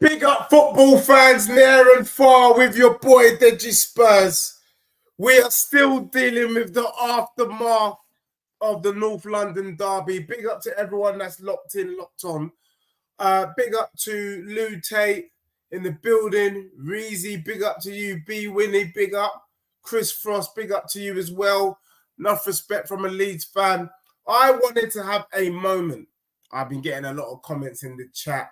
Big up football fans near and far with your boy Deji Spurs. We are still dealing with the aftermath of the North London derby. Big up to everyone that's locked in, locked on. Big up to Lou Tate in the building. Reezy, big up to you. B Winnie, big up. Chris Frost, big up to you as well. Enough respect from a Leeds fan. I wanted to have a moment. I've been getting a lot of comments in the chat.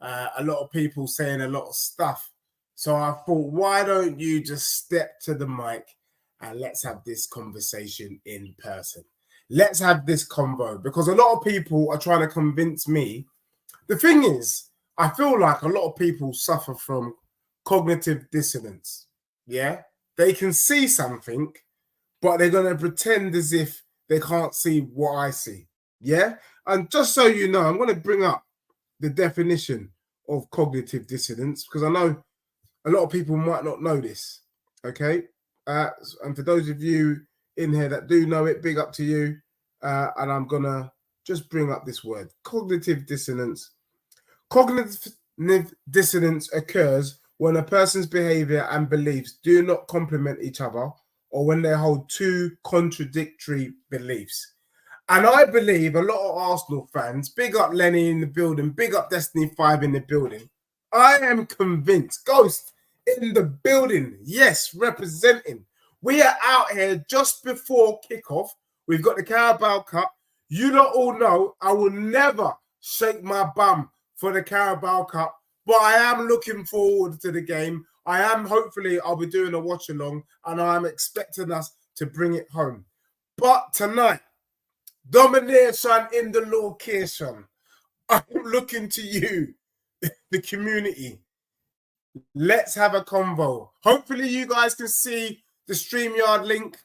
A lot of people saying a lot of stuff. So I thought, why don't you just step to the mic and let's have this conversation in person. Let's have this convo, because a lot of people are trying to convince me. The thing is, I feel like a lot of people suffer from cognitive dissonance. Yeah, they can see something, but they're going to pretend as if they can't see what I see. Yeah, and just so you know, I'm going to bring up the definition of cognitive dissonance, because I know a lot of people might not know this. Okay, and for those of you in here that do know it, big up to you. And I'm gonna just bring up this word: cognitive dissonance. Cognitive dissonance occurs when a person's behavior and beliefs do not complement each other, or when they hold two contradictory beliefs. And I believe a lot of Arsenal fans, big up Lenny in the building, big up Destiny 5 in the building. I am convinced, Ghost in the building, yes, representing. We are out here just before kickoff. We've got the Carabao Cup. You lot all know I will never shake my bum for the Carabao Cup, but I am looking forward to the game. Hopefully I'll be doing a watch along, and I'm expecting us to bring it home. But tonight, domination in the location. I'm looking to you, the community. Let's have a convo. Hopefully you guys can see the StreamYard link.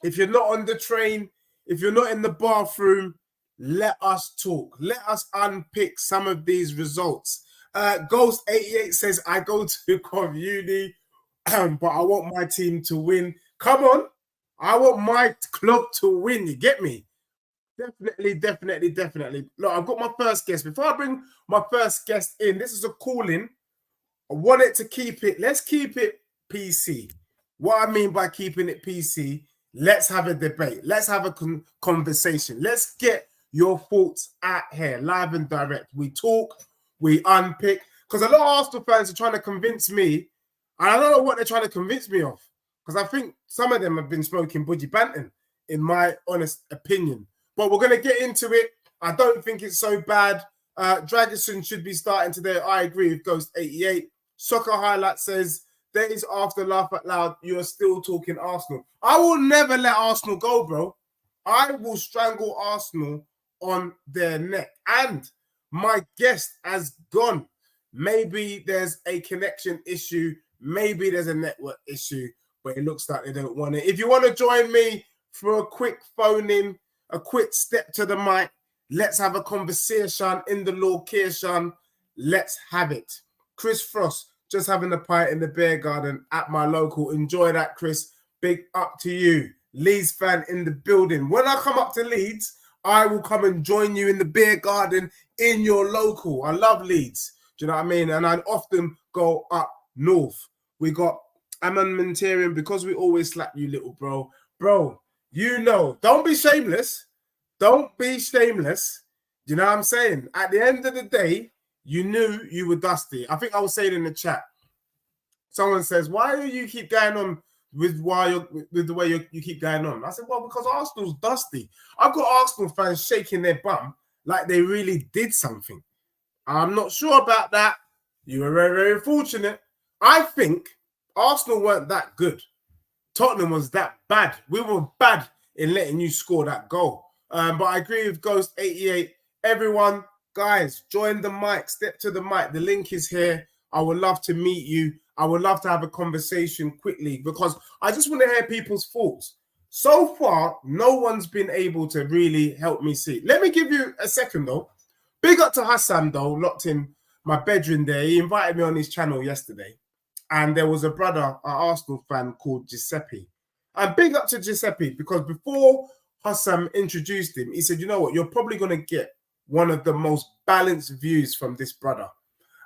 If you're not on the train, if you're not in the bathroom, let us talk. Let us unpick some of these results. Ghost88 says, I go to Uni, but I want my team to win. Come on. I want my club to win. You get me? Definitely. Look, I've got my first guest. Before I bring my first guest in, this is a call-in. I wanted to keep it. Let's keep it PC. What I mean by keeping it PC, let's have a debate. Let's have a conversation. Let's get your thoughts out here, live and direct. We talk, we unpick. Because a lot of Arsenal fans are trying to convince me, and I don't know what they're trying to convince me of. Because I think some of them have been smoking Budgie Banton, in my honest opinion. But we're going to get into it. I don't think it's so bad. Dragerson should be starting today. I agree with Ghost88. Soccer Highlight says, days after laugh out loud, you're still talking Arsenal. I will never let Arsenal go, bro. I will strangle Arsenal on their neck. And my guest has gone. Maybe there's a connection issue. Maybe there's a network issue. But it looks like they don't want it. If you want to join me for a quick phone-in, a quick step to the mic, let's have a conversation in the location. Let's have it. Chris Frost, just having a pint in the beer garden at my local. Enjoy that, Chris. Big up to you. Leeds fan in the building. When I come up to Leeds, I will come and join you in the beer garden in your local. I love Leeds. Do you know what I mean? And I often go up north. We got Amon Mentarian, because we always slap you, little bro. Bro, you know, don't be shameless. Don't be shameless. You know what I'm saying? At the end of the day, you knew you were dusty. I think I was saying in the chat, someone says, why do you keep going on with the way you keep going on? I said, well, because Arsenal's dusty. I've got Arsenal fans shaking their bum like they really did something. I'm not sure about that. You were very, very fortunate. I think Arsenal weren't that good. Tottenham was that bad. We were bad in letting you score that goal. But I agree with Ghost88. Everyone, guys, join the mic. Step to the mic. The link is here. I would love to meet you. I would love to have a conversation quickly, because I just want to hear people's thoughts. So far, no one's been able to really help me see. Let me give you a second, though. Big up to Hassan, though, locked in my bedroom there. He invited me on his channel yesterday. And there was a brother, an Arsenal fan called Giuseppe. And big up to Giuseppe, because before Hassan introduced him, he said, you know what, you're probably going to get one of the most balanced views from this brother.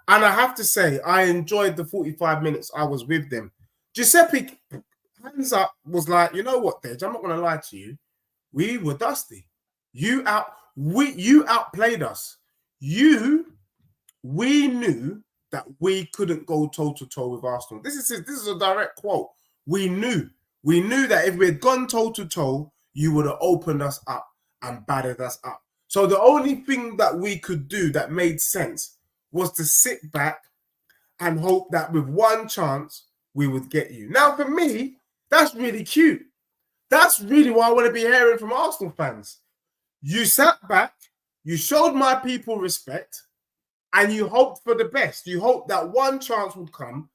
And I have to say, I enjoyed the 45 minutes I was with them. Giuseppe, hands up, was like, you know what, Dej, I'm not going to lie to you. We were dusty. You outplayed us. We knew that we couldn't go toe-to-toe with Arsenal. This is a direct quote. We knew that if we had gone toe-to-toe, you would have opened us up and battered us up. So the only thing that we could do that made sense was to sit back and hope that with one chance, we would get you. Now, for me, that's really cute. That's really what I want to be hearing from Arsenal fans. You sat back, you showed my people respect, and you hoped for the best. You hoped that one chance would come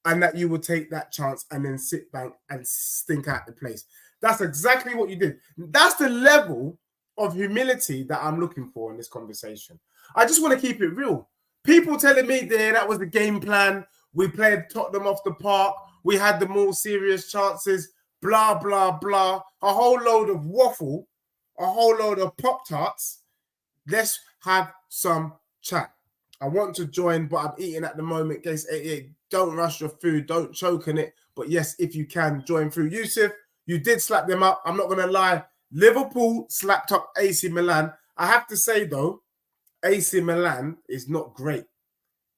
and that you would take that chance and then sit back and stink out the place. That's exactly what you did. That's the level of humility that I'm looking for in this conversation. I just want to keep it real. People telling me that was the game plan. We played Tottenham off the park. We had the more serious chances. Blah, blah, blah. A whole load of waffle. A whole load of Pop-Tarts. Let's have some chat. I want to join, but I'm eating at the moment. Case 88. Don't rush your food. Don't choke on it. But yes, if you can, join through. Yusuf, you did slap them up. I'm not going to lie. Liverpool slapped up AC Milan. I have to say, though, AC Milan is not great.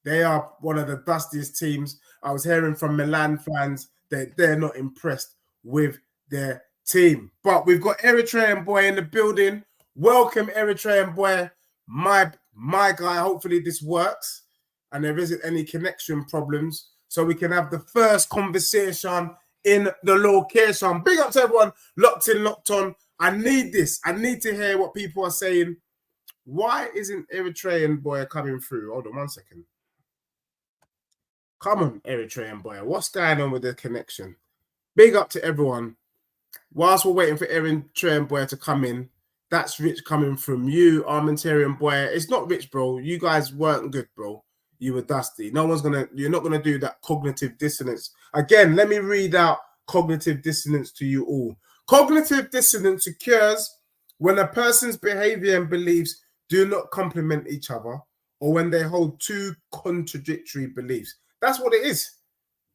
They are one of the dustiest teams. I was hearing from Milan fans that they're not impressed with their team. But we've got Eritrean boy in the building. Welcome, Eritrean boy. My guy, hopefully this works and there isn't any connection problems so we can have the first conversation in the location. Big up to everyone locked in, locked on. I need this. I need to hear what people are saying. Why isn't Eritrean boy coming through? Hold on 1 second. Come on, Eritrean boy. What's going on with the connection? Big up to everyone. Whilst we're waiting for Eritrean boy to come in, that's Rich coming from you, Armentarian boy. It's not Rich, bro. You guys weren't good, bro. You were dusty. You're not gonna do that cognitive dissonance. Again, let me read out cognitive dissonance to you all. Cognitive dissonance occurs when a person's behavior and beliefs do not complement each other or when they hold two contradictory beliefs. That's what it is.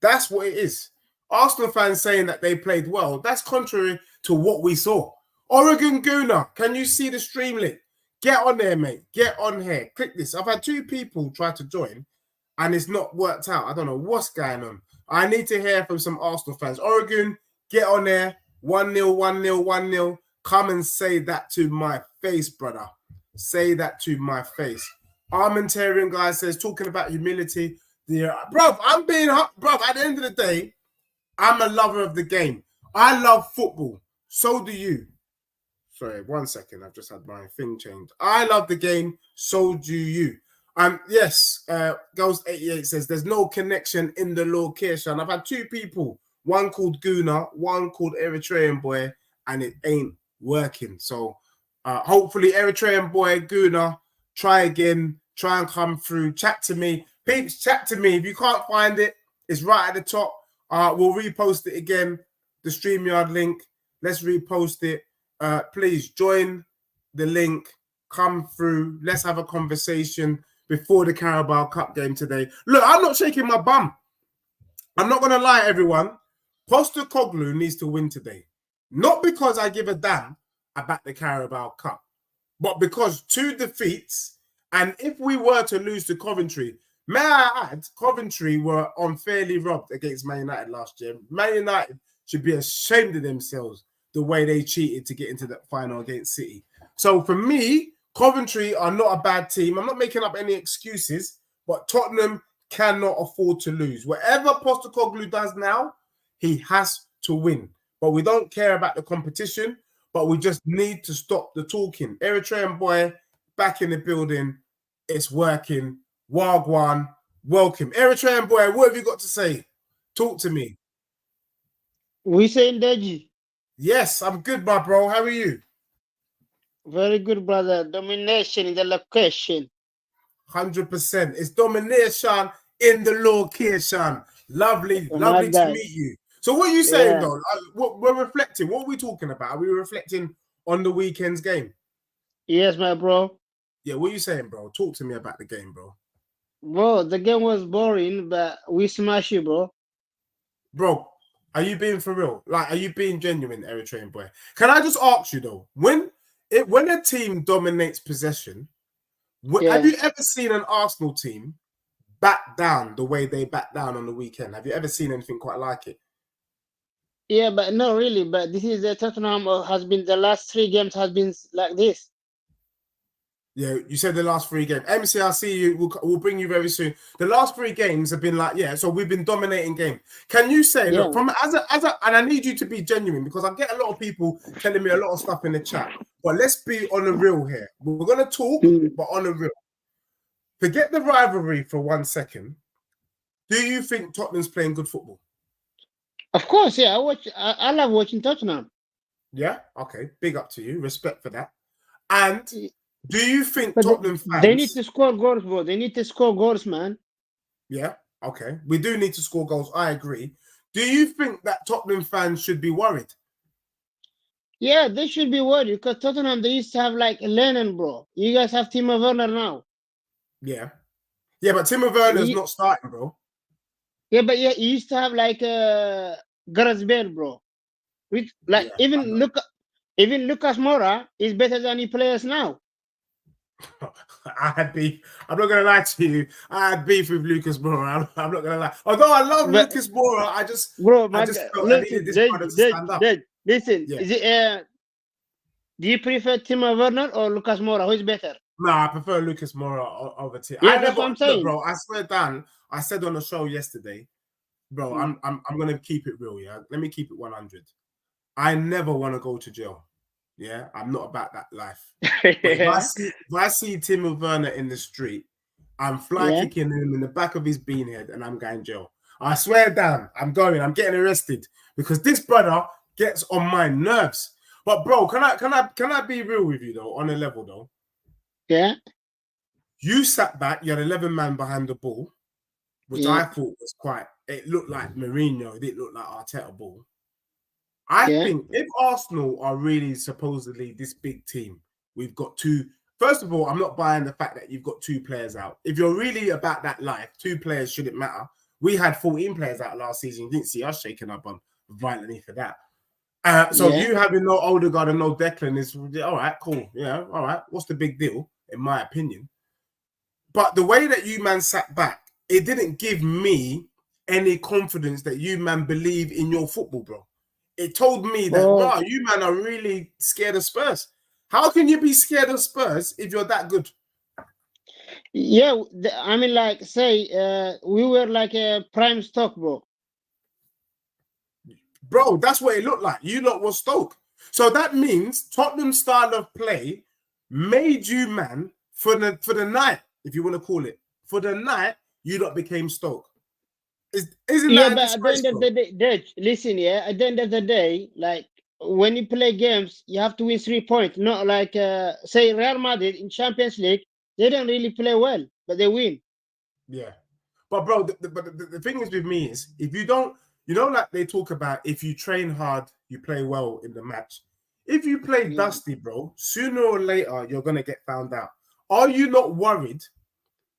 That's what it is. Arsenal fans saying that they played well, that's contrary to what we saw. Oregon Gooner, can you see the stream link? Get on there, mate. Get on here. Click this. I've had 2 people try to join and it's not worked out. I don't know what's going on. I need to hear from some Arsenal fans. Oregon, get on there. 1-0, 1-0, 1-0. Come and say that to my face, brother. Say that to my face. Armentarian guy says, talking about humility. Bro, at the end of the day, I'm a lover of the game. I love football. So do you. Sorry, 1 second. I've just had my thing changed. I love the game. So do you. Yes, Ghost88 says there's no connection in the location. I've had 2 people, one called Guna, one called Eritrean boy, and it ain't working. So hopefully Eritrean boy, Guna, try again, try and come through. Chat to me. Peeps, chat to me. If you can't find it, it's right at the top. We'll repost it again, the StreamYard link. Let's repost it. Please join the link, come through. Let's have a conversation before the Carabao Cup game today. Look, I'm not shaking my bum. I'm not going to lie, everyone. Postecoglou needs to win today. Not because I give a damn about the Carabao Cup, but because 2 defeats, and if we were to lose to Coventry, may I add, Coventry were unfairly robbed against Man United last year. Man United should be ashamed of themselves the way they cheated to get into the final against City. So for me, Coventry are not a bad team. I'm not making up any excuses, but Tottenham cannot afford to lose. Whatever Postecoglou does now, he has to win. But we don't care about the competition, but we just need to stop the talking. Eritrean boy, back in the building. It's working. Wagwan, welcome. Eritrean boy, what have you got to say? Talk to me. We saying Deji. Yes, I'm good, my bro. How are you? Very good, brother. Domination in the location. 100%. It's domination in the location. Lovely, lovely to meet you. So what are you saying, though? We're reflecting. What are we talking about? Are we reflecting on the weekend's game? Yes, my bro. Yeah, what are you saying, bro? Talk to me about the game, bro. Bro, the game was boring, but we smash you, bro. Bro, are you being for real? Like, are you being genuine, Eritrean boy? Can I just ask you though, when a team dominates possession, have Yeah. you ever seen an Arsenal team back down the way they back down on the weekend? Have you ever seen anything quite like it? Yeah, but no, really. But this is the Tottenham has been the last 3 games has been like this. Yeah, you said the last 3 games. MC, I'll see you. We'll bring you very soon. The last 3 games have been like, yeah. So we've been dominating game. Can you say, Yeah. look, from as a, and I need you to be genuine because I get a lot of people telling me a lot of stuff in the chat. But let's be on the real here. We're gonna talk, but on the real. Forget the rivalry for 1 second. Do you think Tottenham's playing good football? Of course, yeah. I love watching Tottenham. Yeah. Okay. Big up to you. Respect for that. And do you think But Tottenham fans? they need to score goals, bro. They need to score goals, man. Yeah. Okay. We do need to score goals. I agree. Do you think that Tottenham fans should be worried? Yeah, they should be worried because Tottenham they used to have like Lennon, bro. You guys have Timo Werner now. Yeah. Yeah, but Timo Werner's not starting, bro. Yeah, but yeah, you used to have like Gareth Bale, bro. With like even Lucas Moura is better than he plays now. I had beef. I'm not gonna lie to you. I had beef with Lucas Moura. I'm not gonna lie. Although I love Lucas Moura, I just felt I needed this brother to stand up. Listen, is it do you prefer Timo Werner or Lucas Moura? Who is better? No, I prefer Lucas Moura over Timo. Yeah, that's what I'm saying. Look, bro, I swear down. I said on the show yesterday, bro, I'm gonna keep it real, yeah. Let me keep it 100. I never want to go to jail. Yeah, I'm not about that life. But if I see Timo Werner in the street, I'm fly kicking him in the back of his beanhead and I'm going jail. I swear down, I'm getting arrested because this brother gets on my nerves. But bro, can I be real with you though, on a level though? Yeah. You sat back, you had 11 men behind the ball, which I thought was it looked like Mourinho, it didn't look like Arteta ball. I think if Arsenal are really supposedly this big team, we've got two. First of all, I'm not buying the fact that you've got 2 players out. If you're really about that life, 2 players shouldn't matter. We had 14 players out last season. You didn't see us shaking up on violently for that. So you having no Odegaard and no Declan is all right, cool. Yeah, all right. What's the big deal, in my opinion? But the way that you man sat back, it didn't give me any confidence that you man believe in your football, bro. It told me that, wow, you man are really scared of Spurs. How can you be scared of Spurs if you're that good? Yeah, I mean, like, say, we were like a prime stock, bro. Bro, that's what it looked like. You lot was Stoke. So that means Tottenham's style of play made you, man, for the night, if you want to call it. For the night, you lot became Stoke. Isn't that a disgrace, but at the end of the day, listen, at the end of the day, like, when you play games, you have to win 3 points. Not like, say, Real Madrid in Champions League, they don't really play well, but they win. Yeah. But, bro, the thing is with me is, if you don't, like they talk about, if you train hard, you play well in the match. If you play dusty, bro, sooner or later, you're going to get found out. Are you not worried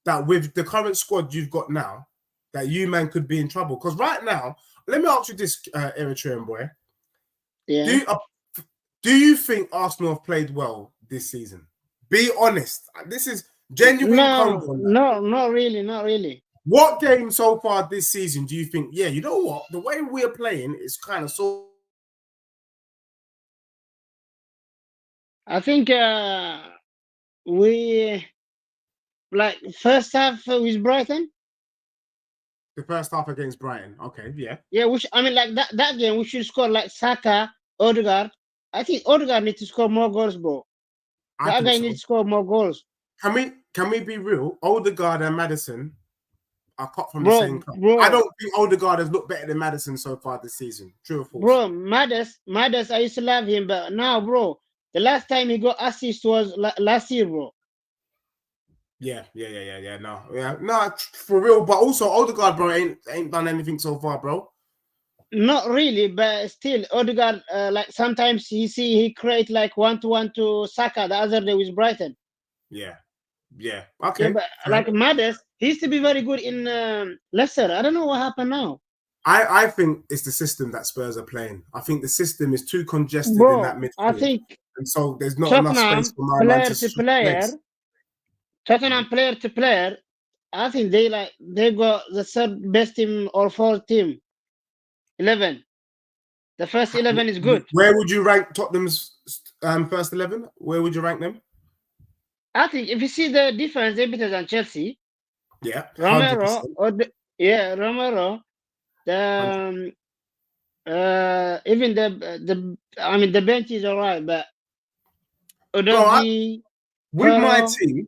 that with the current squad you've got now, that you, man, could be in trouble? Because right now, let me ask you this, Eritrean boy. Yeah. Do you think Arsenal have played well this season? Be honest. This is genuine. No, not really. What game so far this season do you think, yeah, you know what? The way we're playing is kind of so. I think we, like, first half with Brighton. The first half against Brighton. Okay, yeah. Yeah, I mean, like, that game, we should score like Saka, Odegaard. I think Odegaard needs to score more goals, bro. That guy needs to score more goals. Can we be real? Odegaard and Maddison are cut from the same club. I don't think Odegaard has looked better than Maddison so far this season. True or false? Bro, Maddis, I used to love him, but now, bro, the last time he got assist was last year, bro. Yeah. No, for real. But also, Odegaard, bro, ain't done anything so far, bro. Not really, but still, Odegaard, like, sometimes he create like 1-to-1 to Saka the other day with Brighton. Yeah. Yeah. Okay. Yeah, but like Maddis, he used to be very good in Leicester. I don't know what happened now. I think it's the system that Spurs are playing. I think the system is too congested in that Bro, I midfield, think and so there's not enough space Tottenham for my man player to to player, place. Tottenham player to player, I think they got the third best team or fourth team. 11. The first 11 is good. Where would you rank Tottenham's first 11? Where would you rank them? I think if you see the difference, they're better than Chelsea. Yeah, Romero 100%. or Romero. The even the bench is alright, but Bro, Odogi, with my Pearl, team,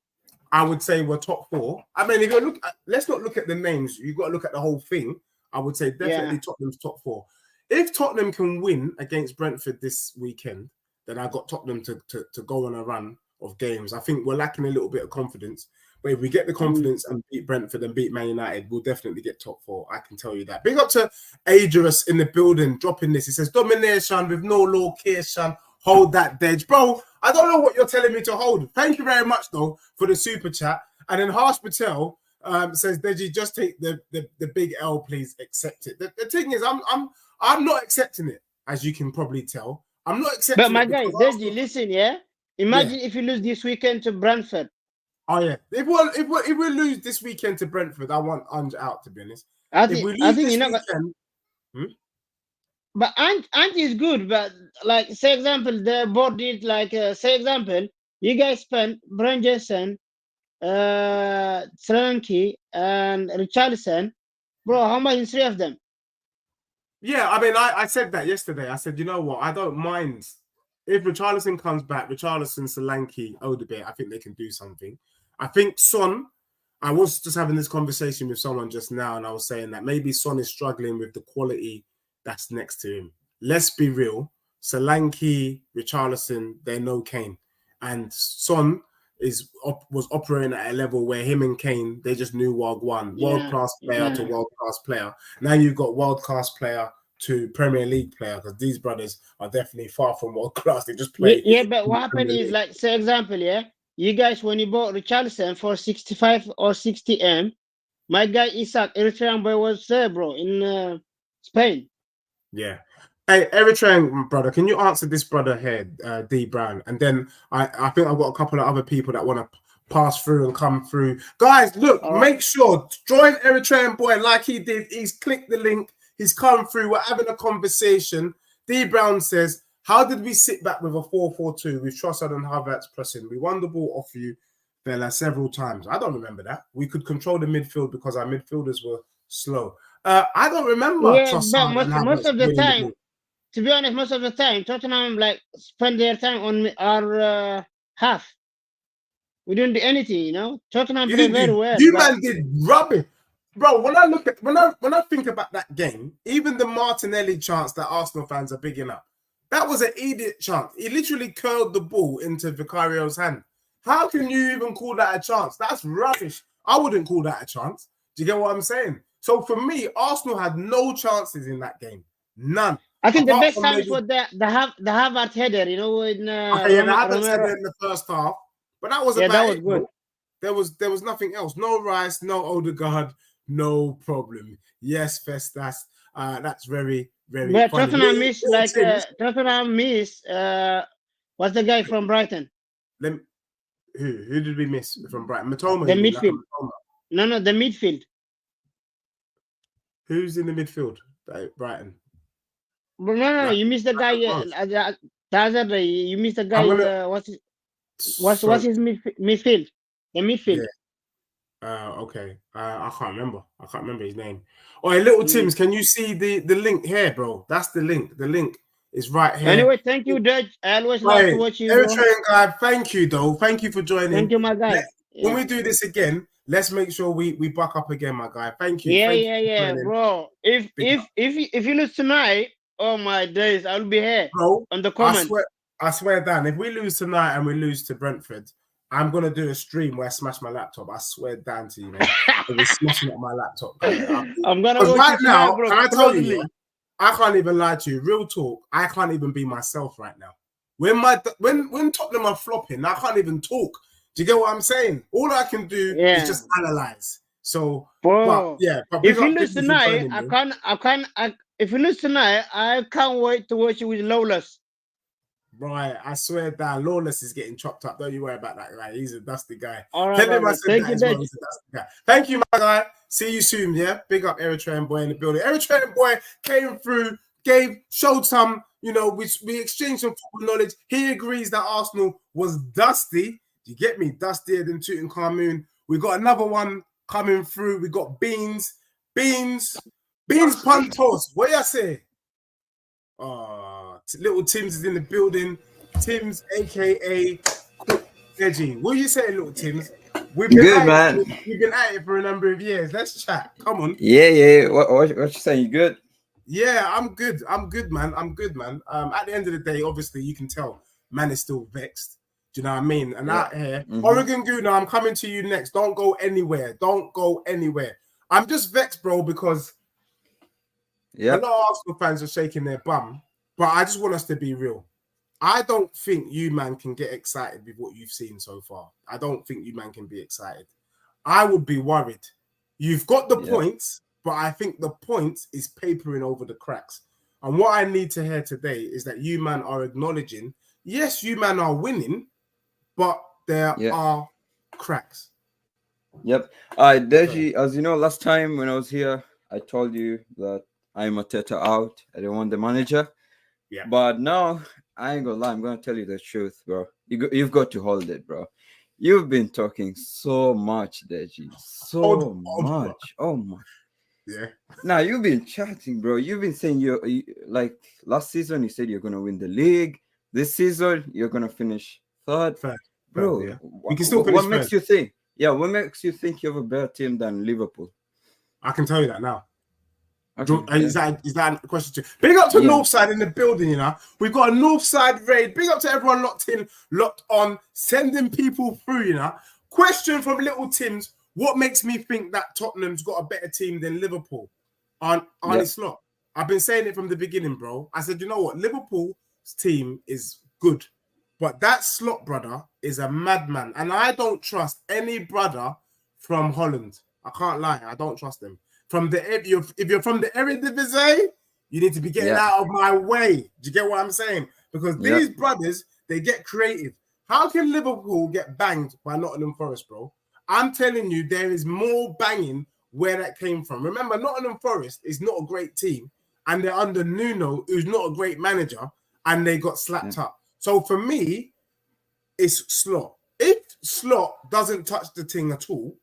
I would say we're top 4. I mean, if you look, let's not look at the names. You've got to look at the whole thing. I would say definitely yeah. Tottenham's top 4. If Tottenham can win against Brentford this weekend, then I got Tottenham to go on a run of games. I think we're lacking a little bit of confidence. But if we get the confidence and beat Brentford and beat Man United, we'll definitely get top 4. I can tell you that. Big up to Adrius in the building, dropping this. He says, domination with no location. Hold that, Dej. Bro, I don't know what you're telling me to hold. Thank you very much, though, for the super chat. And then Harsh Patel says, Deji, just take the big L, please. Accept it. The thing is, I'm not accepting it, as you can probably tell. I'm not accepting But my it guy, because Deji, listen, yeah. Imagine if you lose this weekend to Brentford. Oh yeah, if we lose this weekend to Brentford, I want Ange out. To be honest, I if think we lose this you're not. weekend, But Ange is good. But like, say example, the board did like say example, you guys spent Brian Jensen, Solanke, and Richarlison. Bro, how much is 3 of them? yeah, I mean, I said that yesterday. I said, you know what, I don't mind if Richarlison comes back. Richarlison, Solanke, Odegaard, I think they can do something. I think Son. I was just having this conversation with someone just now, and I was saying that maybe Son is struggling with the quality that's next to him. Let's be real. Solanke, Richarlison, they're no Kane. And Son was operating at a level where him and Kane, they just knew Wagwan. World-class player to world-class player. Now you've got world-class player to Premier League player, because these brothers are definitely far from world-class. They just play. Yeah, but what happened is, like, say example, yeah, you guys, when you bought Richarlison for 65 or 60M, my guy Isaac, Eritrean boy, was there, bro, in Spain. Yeah. Hey, Eritrean brother, can you answer this brother here, D Brown? And then I think I've got a couple of other people that want to pass through and come through. Guys, look, make sure, join Eritrean boy like he did. He's clicked the link. He's come through. We're having a conversation. D Brown says, how did we sit back with a 4-4-2 with Trossard and Havertz pressing? We won the ball off you, Bella, several times. I don't remember that. We could control the midfield because our midfielders were slow. I don't remember But most of the time, the to be honest, most of the time, Tottenham like spend their time on our half. We didn't do anything, you know. Tottenham play very well. You man did rubbish, bro. When I think about that game, even the Martinelli chance that Arsenal fans are bigging up, that was an idiot chance. He literally curled the ball into Vicario's hand. How can you even call that a chance? That's rubbish. I wouldn't call that a chance. Do you get what I'm saying? So for me, Arsenal had no chances in that game. None. I think the best times were the Havertz header, you know, in okay, yeah, the Havertz header in the first half, but that was that was good. There was nothing else. No Rice, no Odegaard, no problem. Yes, Festas. That's very, very but funny. Tottenham miss Tottenham miss what's the guy from Brighton? Who did we miss from Brighton? Matoma. The midfield. No, the midfield. Who's in the midfield? Brighton. No, you missed the guy. The other day, you missed the guy. What's his midfield? The midfield. Yeah. Okay. I can't remember. I can't remember his name. Oh, hey, little Tims, can you see the link here, bro? That's the link. The link is right here. Anyway, thank you, Dutch. I always love to watch you. Eritrean guy, thank you, though. Thank you for joining. Thank you, my guy. When we do this again, let's make sure we buck up again, my guy. Thank you. Yeah, bro. If you lose tonight, oh my days, I'll be here, bro, on the comment. I swear, Dan, if we lose tonight and we lose to Brentford, I'm gonna do a stream where I smash my laptop. I swear, Dan, to you, man. I'll be smashing up my laptop. I'm gonna watch right now, bro. Can I tell you? I can't even lie to you. Real talk. I can't even be myself right now. When Tottenham are flopping, I can't even talk. Yeah. Do you get what I'm saying? All I can do is just analyze. So, but Bro, big if you up lose Digby for tonight, joining me. if you lose tonight, I can't wait to watch you with Lawless. Right, I swear down, Lawless is getting chopped up. Don't you worry about that guy. He's a dusty guy. All right, Tell him I brother. said Thank that you, as well. Dej. He's a dusty guy. Thank you, my guy. See you soon, yeah? Big up Eritrean boy in the building. Eritrean boy came through, showed some, we exchanged some football knowledge. He agrees that Arsenal was dusty. You get me? Dustier than Tutankhamun. We got another one coming through. We got Beans Pantos. What you say? Little Tim's is in the building. Tim's, aka Edgy. What are you saying, little Tim's? We've been at it for a number of years. Let's chat. Come on. Yeah. What you saying? You good? Yeah, I'm good, man. At the end of the day, obviously, you can tell man is still vexed. Do you know what I mean? And out here, Oregon Guna, I'm coming to you next. Don't go anywhere. I'm just vexed, bro, because a lot of Arsenal fans are shaking their bum. But I just want us to be real. I don't think you, man, can get excited with what you've seen so far. I don't think you, man, can be excited. I would be worried. You've got the points, but I think the point is papering over the cracks. And what I need to hear today is that you, man, are acknowledging, yes, you, man, are winning, but there are cracks. Yep. Deji, as you know, last time when I was here, I told you that I'm a Teta out. I don't want the manager. Yeah. But now, I ain't gonna lie. I'm gonna tell you the truth, bro. You've got to hold it, bro. You've been talking so much, Deji. So much. Oh my. Yeah. Now you've been chatting, bro. You've been saying you like last season. You said you're gonna win the league. This season you're gonna finish third. Bro. Yeah. We can still finish what makes you think? Yeah, what makes you think you have a better team than Liverpool? I can tell you that now. Okay, is that a question too? Big up to Northside in the building, you know. We've got a Northside raid. Big up to everyone locked in, locked on, sending people through, you know. Question from Little Tim's: what makes me think that Tottenham's got a better team than Liverpool? Arnie Slot. I've been saying it from the beginning, bro. I said, you know what? Liverpool's team is good, but that Slot brother is a madman, and I don't trust any brother from Holland. I can't lie. I don't trust them. If you're from the Eredivisie, you need to be getting out of my way. Do you get what I'm saying? Because these brothers, they get creative. How can Liverpool get banged by Nottingham Forest, bro? I'm telling you, there is more banging where that came from. Remember, Nottingham Forest is not a great team, and they're under Nuno, who's not a great manager, and they got slapped up. So for me, it's Slot. If Slot doesn't touch the thing at all,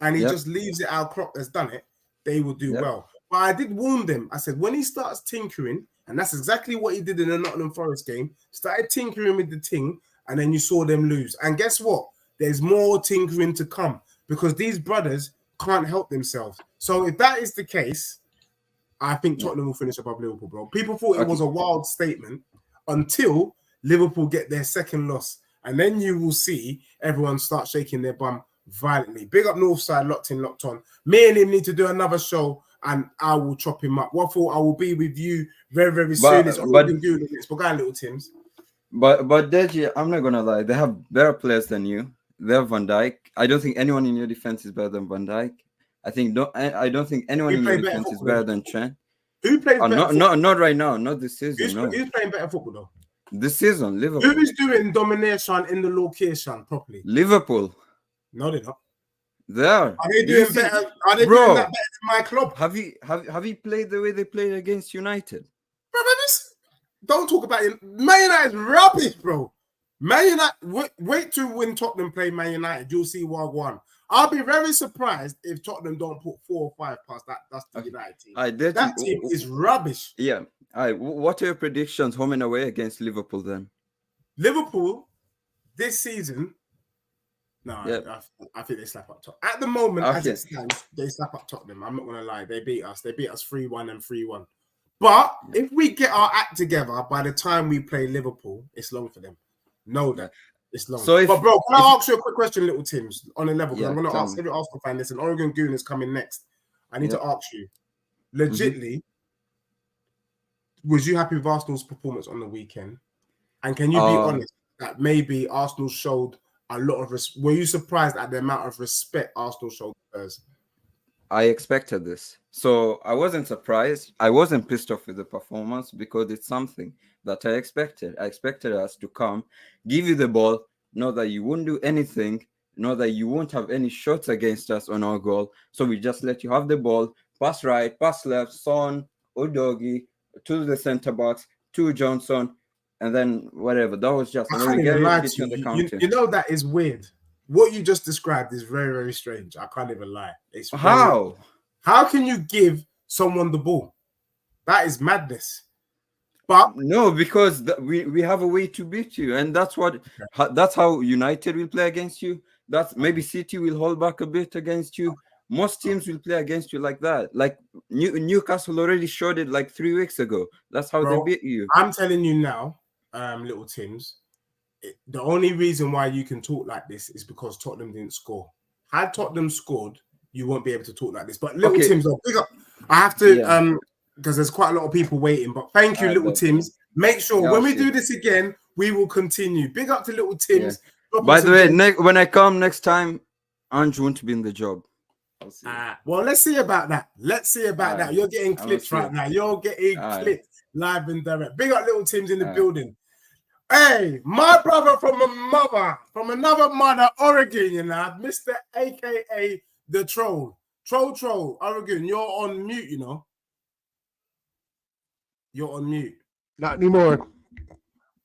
and he just leaves it out, Klopp has done it, they will do well. But I did warn them. I said, when he starts tinkering, and that's exactly what he did in the Nottingham Forest game, started tinkering with the ting, and then you saw them lose. And guess what? There's more tinkering to come because these brothers can't help themselves. So if that is the case, I think Tottenham will finish above Liverpool, bro. People thought it was a wild statement until Liverpool get their second loss. And then you will see everyone start shaking their bum violently. Big up Northside, locked in, locked on. Me and him need to do another show and I will chop him up. Waffle, I will be with you very, very soon. It's all been doing this. But go on, little Tims. But Deji, I'm not gonna lie, they have better players than you. They have Van Dijk. I don't think anyone in your defense is better than Van Dijk. I don't think anyone in your defense is better than Trent. Who plays better? Not right now, not this season. Who's playing better football though? This season, Liverpool. Who is doing domination in the location properly? Liverpool. No, they're not. They are. Are they doing better? Are they doing that better than my club? Have you played the way they played against United? Bro, don't talk about it. Man United's rubbish, bro. Man United, wait to win Tottenham play Man United. You'll see Wagwan. I'll be very surprised if Tottenham don't put 4 or 5 past that. That's the United team. That team is rubbish. Yeah. What are your predictions home and away against Liverpool then? Liverpool this season. No, I think they slap up Tottenham. At the moment, as it stands, they slap up Tottenham. I'm not going to lie. They beat us. They beat us 3-1 and 3-1. But if we get our act together by the time we play Liverpool, it's long for them. Know that. It's long. But bro, can I ask you a quick question, little Tims, on a level? I'm going to ask every Arsenal fan this, and Oregon Goon is coming next. I need to ask you, legitly, was you happy with Arsenal's performance on the weekend? And can you be honest that maybe Arsenal showed Were you surprised at the amount of respect Arsenal showed Spurs? I expected this. So I wasn't surprised. I wasn't pissed off with the performance because it's something that I expected. I expected us to come, give you the ball, know that you won't do anything, know that you won't have any shots against us on our goal. So we just let you have the ball, pass right, pass left, Son, Udogie, to the centre backs, to Johnson, and then whatever. That was just... I can't even lie to you. You know that is weird. What you just described is very, very strange. I can't even lie. It's how? How can you give someone the ball? That is madness. But no, because we have a way to beat you, and that's how United will play against you. That's maybe City will hold back a bit against you. Most teams will play against you like that. Like Newcastle already showed it like 3 weeks ago. That's how they beat you. I'm telling you now, little Tims. The only reason why you can talk like this is because Tottenham didn't score. Had Tottenham scored, you won't be able to talk like this. But little Tims, big up. I have to because there's quite a lot of people waiting. But thank you, little Tims. Make sure when we do this again, we will continue. Big up to little Tims. Yeah. By the way, when I come next time, Ange won't be in the job. Well, let's see about that. Let's see about that. You're getting clipped right now. You're getting clipped live and direct. Big up little Tims in the building. Hey, my brother from another mother, Oregon, you know, Mr. AKA the Troll. Troll, Oregon, you're on mute, you know. You're on mute. Not anymore.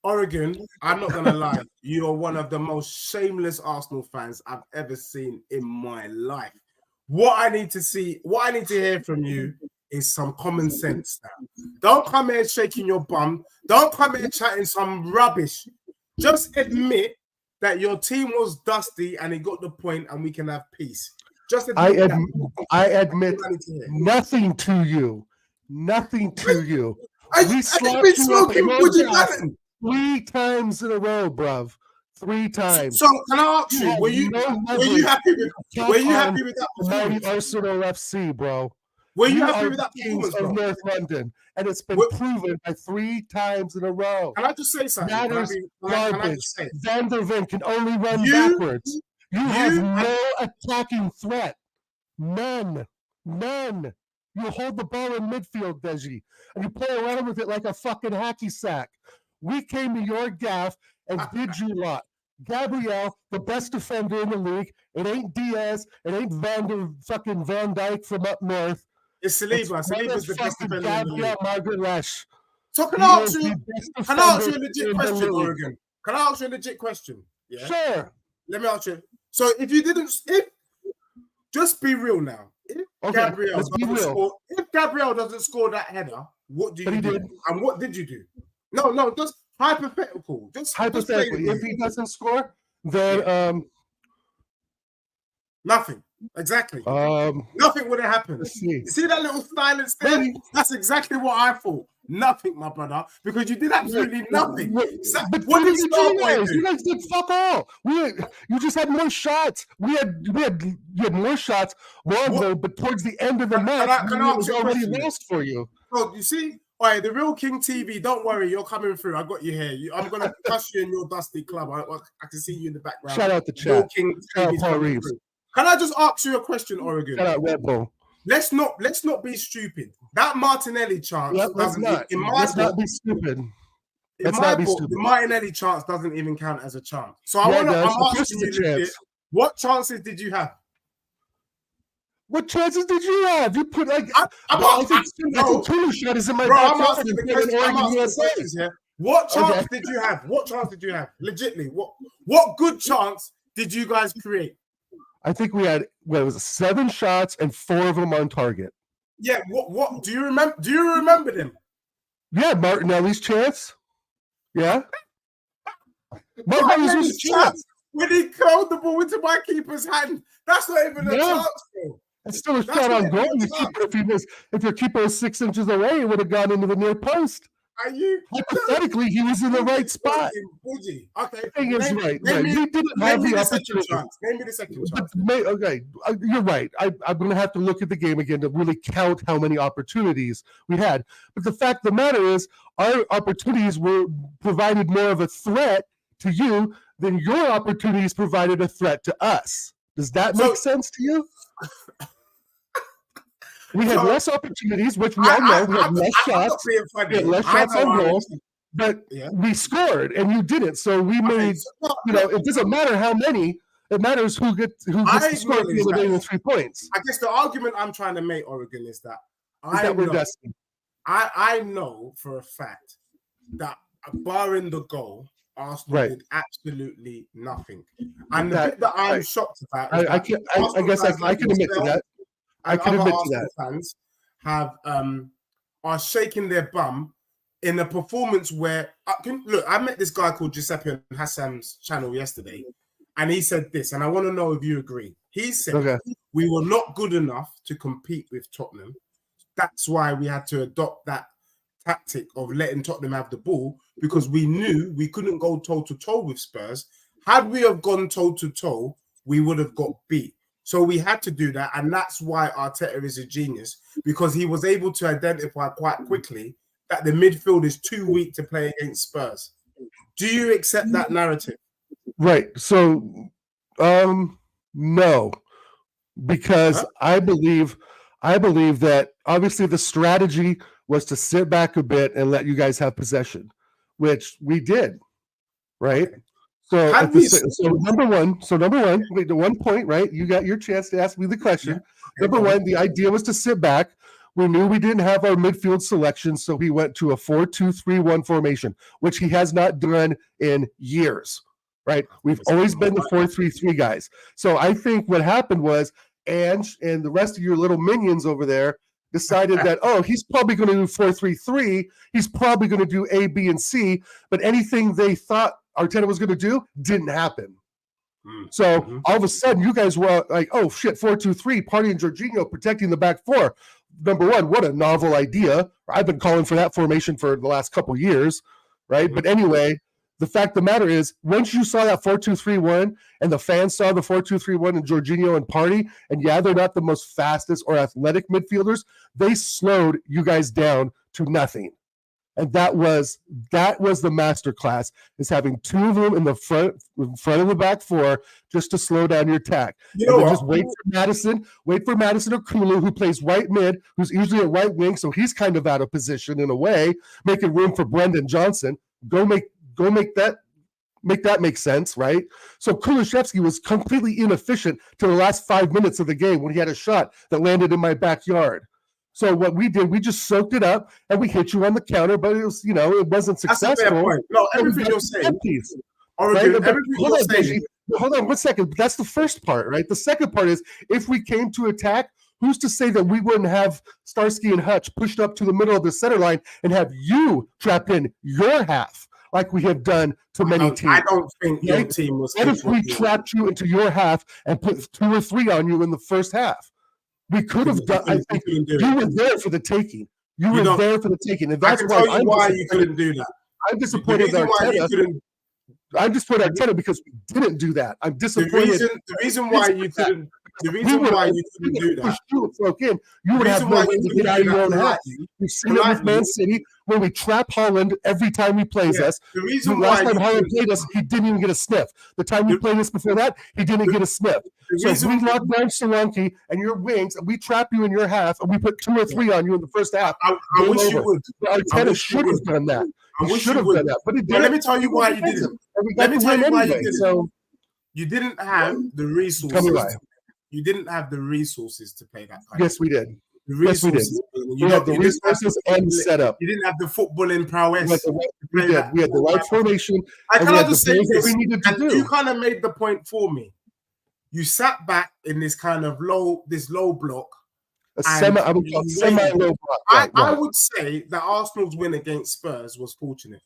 Oregon, I'm not going to lie. You are one of the most shameless Arsenal fans I've ever seen in my life. What I need to hear from you is some common sense now. Don't come here shaking your bum. Don't come here chatting some rubbish. Just admit that your team was dusty and it got the point and we can have peace. Just admit I admit nothing to you. Nothing to you. We slapped you up 3 times in a row, bruv. 3 times. So can I ask you, were you happy with that performance? Arsenal FC, bro. Were you happy with that performance, of North London? And it's been proven by 3 times in a row. Can I just say something? That is garbage. Van der Ven can only run backwards. You have no attacking threat. None. You hold the ball in midfield, Deji, and you play around with it like a fucking hacky sack. We came to your gaff and did you lot. Gabriel, the best defender in the league. It ain't Diaz. It ain't Van Dijk from up north. It's Saliba. Saliba's the best defender in the league. Margaret Lash. So can I ask you a legit question, Oregon? Can I ask you a legit question? Yeah. Sure. Let me ask you. So if just be real now. If Gabriel doesn't score that header, what do you do? And what did you do? No, just hypothetical. Just hypothetically. If he doesn't score, then nothing. Exactly. Nothing would have happened. See that little silence there? That's exactly what I thought. Nothing, my brother, because you did absolutely nothing. But what did you guys? You guys did fuck all. You just had more shots. You had more shots, but towards the end of the match, it was already lost for you. So you see, all right, the Real King TV. Don't worry, you're coming through. I got you here. I'm gonna touch you in your dusty club. I can see you in the background. Shout out the chat. Real King TV. Paul Reeves. Can I just ask you a question, Oregon? Shout out Red Bull. Let's not be stupid. That Martinelli chance doesn't. Let's not be stupid. The Martinelli chance doesn't even count as a chance. So I'm asking you legit, what chances did you have? What chances did you have? You put I think Tuna shot is in my backyard. What chance did you have? What chance did you have? Legitly, what good chance did you guys create? I think we had 7 shots and 4 of them on target. Yeah, what do you remember? Do you remember them? Yeah, Martinelli's chance. Yeah. Martinelli's chance. When he curled the ball into my keeper's hand. That's not even a chance, bro. It's still a shot on goal. If your keeper was 6 inches away, it would have gone into the near post. Hypothetically, he was in the right spot. Okay. Thing is right. You didn't have the opportunity. Name me the second chance. Okay, you're right. I'm going to have to look at the game again to really count how many opportunities we had. But the fact of the matter is, our opportunities provided more of a threat to you, then your opportunities provided a threat to us. Does that make sense to you? We had less opportunities, which we all know. We had less shots. We had less shots on goal, but we scored, and you didn't. So we made, it doesn't matter how many. It matters who gets to score at the end of the day with 3 points. I guess the argument I'm trying to make, Oregon, is that I know for a fact that barring the goal, Arsenal did absolutely nothing. And the bit that I'm shocked about is I guess I can admit to that. I can admit to that. Fans are shaking their bum in a performance where I met this guy called Giuseppe on Hassan's channel yesterday, and he said this, and I want to know if you agree. He said we were not good enough to compete with Tottenham. That's why we had to adopt that tactic of letting Tottenham have the ball, because we knew we couldn't go toe-to-toe with Spurs. Had we have gone toe-to-toe, we would have got beat. So we had to do that, and that's why Arteta is a genius, because he was able to identify quite quickly that the midfield is too weak to play against Spurs. Do you accept that narrative? Right. So, no, because I believe that obviously the strategy was to sit back a bit and let you guys have possession, which we did, right? So, number one, wait, the 1 point, right? You got your chance to ask me the question. Yeah. Number one, the idea was to sit back. We knew we didn't have our midfield selection, so he went to a 4-2-3-1 formation, which he has not done in years, right? We've always been the 4-3-3 guys. So I think what happened was Ange and the rest of your little minions over there decided that, he's probably going to do 4-3-3. He's probably going to do A, B, and C, but anything they thought Arteta was going to do didn't happen. So all of a sudden, you guys were like, oh, shit, 4-2-3, Partey and Jorginho protecting the back four. Number one, what a novel idea. I've been calling for that formation for the last couple years, right? But anyway, the fact of the matter is, once you saw that 4-2-3-1 and the fans saw the 4-2-3-1 and Jorginho and Partey, and they're not the most fastest or athletic midfielders, they slowed you guys down to nothing. And that was the masterclass, is having two of them in front of the back four just to slow down your attack. Just wait for Madison or Kulu, who plays right mid, who's usually a right wing, so he's kind of out of position in a way, making room for Brendan Johnson. Go make that make sense, right? So Kulusevski was completely inefficient to the last 5 minutes of the game when he had a shot that landed in my backyard. So what we did, we just soaked it up and we hit you on the counter, but it was, it wasn't successful. That's a fair point. No, everything you're saying. Hold on 1 second. That's the first part, right? The second part is, if we came to attack, who's to say that we wouldn't have Starsky and Hutch pushed up to the middle of the center line and have you trapped in your half, like we have done to many teams? I don't think your team was. What if we trapped you into your half and put 2 or 3 on you in the first half? We could have done. I think you were there for the taking. You were there for the taking, and that's why you couldn't do that. I'm disappointed with Arteta. I'm disappointed with Arteta because we didn't do that. I'm disappointed. The reason why you couldn't do that. You would have no way to get out of your own half. We've seen it with Man City, where we trap Holland every time he plays us. The reason last time Holland played us, he didn't even get a sniff. The time we played us before that, he didn't get a sniff. So if we lock down Solanke and your wings, and we trap you in your half, and we put 2 or 3 on you in the first half, I wish you would. Arteta should have done that. He should have done that, but he didn't. Let me tell you why you didn't. Let me tell you why you didn't. So you didn't have the resources. Tell me why. You didn't have the resources to play that kind. Yes, we did. Yes, we did. You had the resources and setup. You didn't have the footballing prowess. We had the right formation. I can understand this. You kind of made the point for me. You sat back in this kind of low block. Semi-low block. I would say that Arsenal's win against Spurs was fortunate.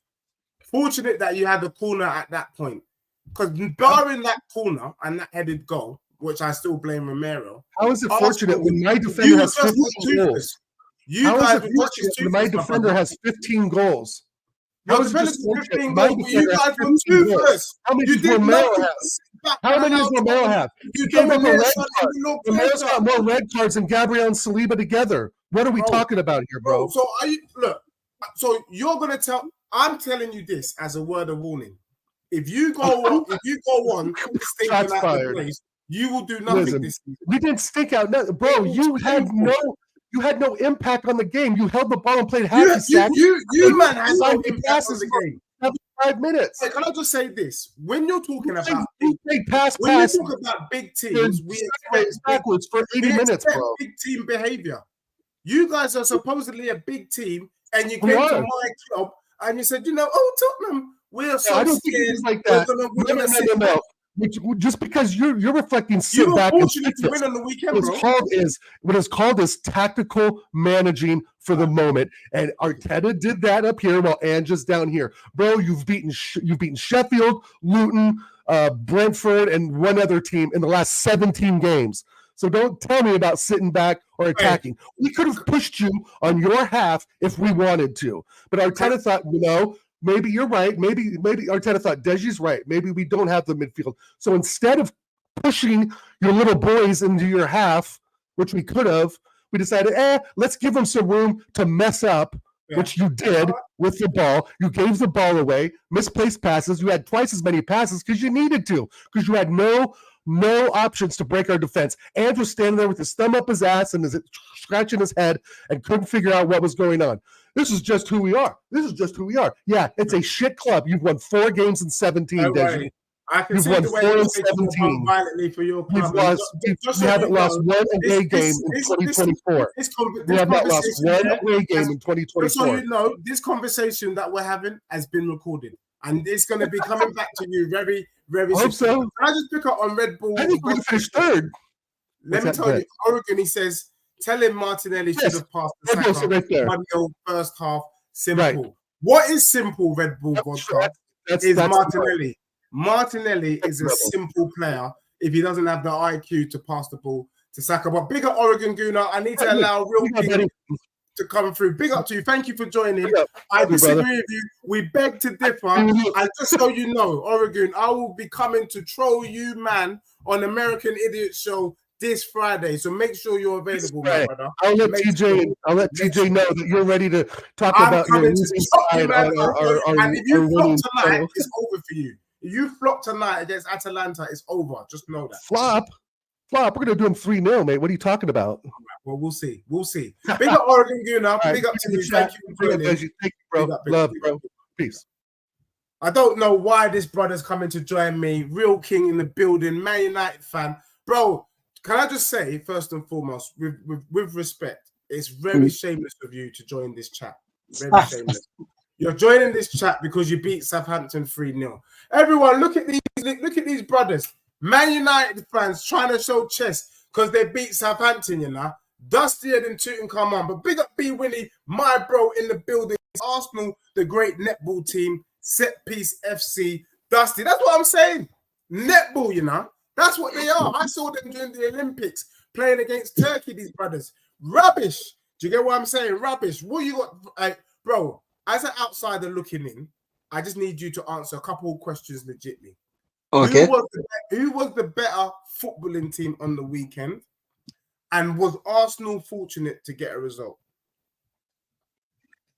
Fortunate that you had the corner at that point. Because barring that corner and that headed goal, which I still blame Romero. How is it fortunate when my defender has 15 goals? How is it fortunate when my defender has 15 goals? How is it just fortunate? You guys were toothless. How many does Romero have? How many does Romero have? You gave him a red card. Romero's got more red cards than Gabriel and Saliba together. What are we talking about here, bro? So you're gonna tell? I'm telling you this as a word of warning. if you go on stinking out the place, you will do nothing this season. We didn't stink out, bro. You had no impact on the game. You held the ball and played hacky sack. You man had no impact on the game. 5 minutes. Wait, can I just say this? When you're talking about big teams, we expect backwards for 80 minutes, bro. Big team behavior. You guys are supposedly a big team, and you came to my club and you said, Tottenham, we're so I don't scared. Think like that. No. Just because you're reflecting sit back and to win on the weekend, what is called is tactical managing for the moment, and Arteta did that up here while Ange is down here, bro. You've beaten Sheffield, Luton, Brentford, and one other team in the last 17 games. So don't tell me about sitting back or attacking. We could have pushed you on your half if we wanted to, but Arteta thought, maybe you're right. Maybe Arteta thought Deji's right. Maybe we don't have the midfield. So instead of pushing your little boys into your half, which we could have, we decided, let's give them some room to mess up, which you did with the ball. You gave the ball away, misplaced passes. You had twice as many passes because you needed to, because you had no options to break our defense. Ange was standing there with his thumb up his ass and scratching his head and couldn't figure out what was going on. This is just who we are. Yeah, it's a shit club. You've won 4 games in 17, Deji. You've won 4 in 17. Violently for your club. You haven't lost one away game in 2024. You have not lost one away game in 2024. Just so you know, this conversation that we're having has been recorded. And it's going to be coming back to you very, very soon. So. Can I just pick up on Red Bull? I think we're going to finish third. Let me tell you, Oregon, he says, tell him Martinelli should have passed the Saka. 1-0 first half. Simple. Right. What is simple, Red Bull vodka? That's Martinelli. Martinelli is a simple player if he doesn't have the IQ to pass the ball to Saka. But big up Oregon Gooner. I need to allow real people to come through. Big up to you. Thank you for joining. I disagree with you. We beg to differ. And just so you know, Oregon, I will be coming to troll you, man, on American Idiot Show this Friday. So make sure you're available, my brother. I'll let TJ know that you're ready to talk about your losing side. And if you flop tonight, it's over for you. If you flop tonight against Atalanta, it's over. Just know that. Flop. We're going to do him 3-0, mate. What are you talking about? Right, well, we'll see. Big up Oregon Gooner. Big up to you. Thank you for joining. Thank you, bro. Love, bro. Peace. I don't know why this brother's coming to join me. Real King in the building. Man United fan. Bro, can I just say, first and foremost, with respect, it's very shameless of you to join this chat. Very shameless. You're joining this chat because you beat Southampton 3-0. Everyone, look at these brothers. Man United fans trying to show chest because they beat Southampton, Dustier than Tutankhamun. But big up B Winnie, my bro in the building. Arsenal, the great netball team, Set Piece FC, Dusty. That's what I'm saying. Netball, That's what they are. I saw them during the Olympics playing against Turkey, these brothers. Rubbish. Do you get what I'm saying? Rubbish. What you got? Bro, as an outsider looking in, I just need you to answer a couple of questions legitly. Okay. Who was the better footballing team on the weekend? And was Arsenal fortunate to get a result?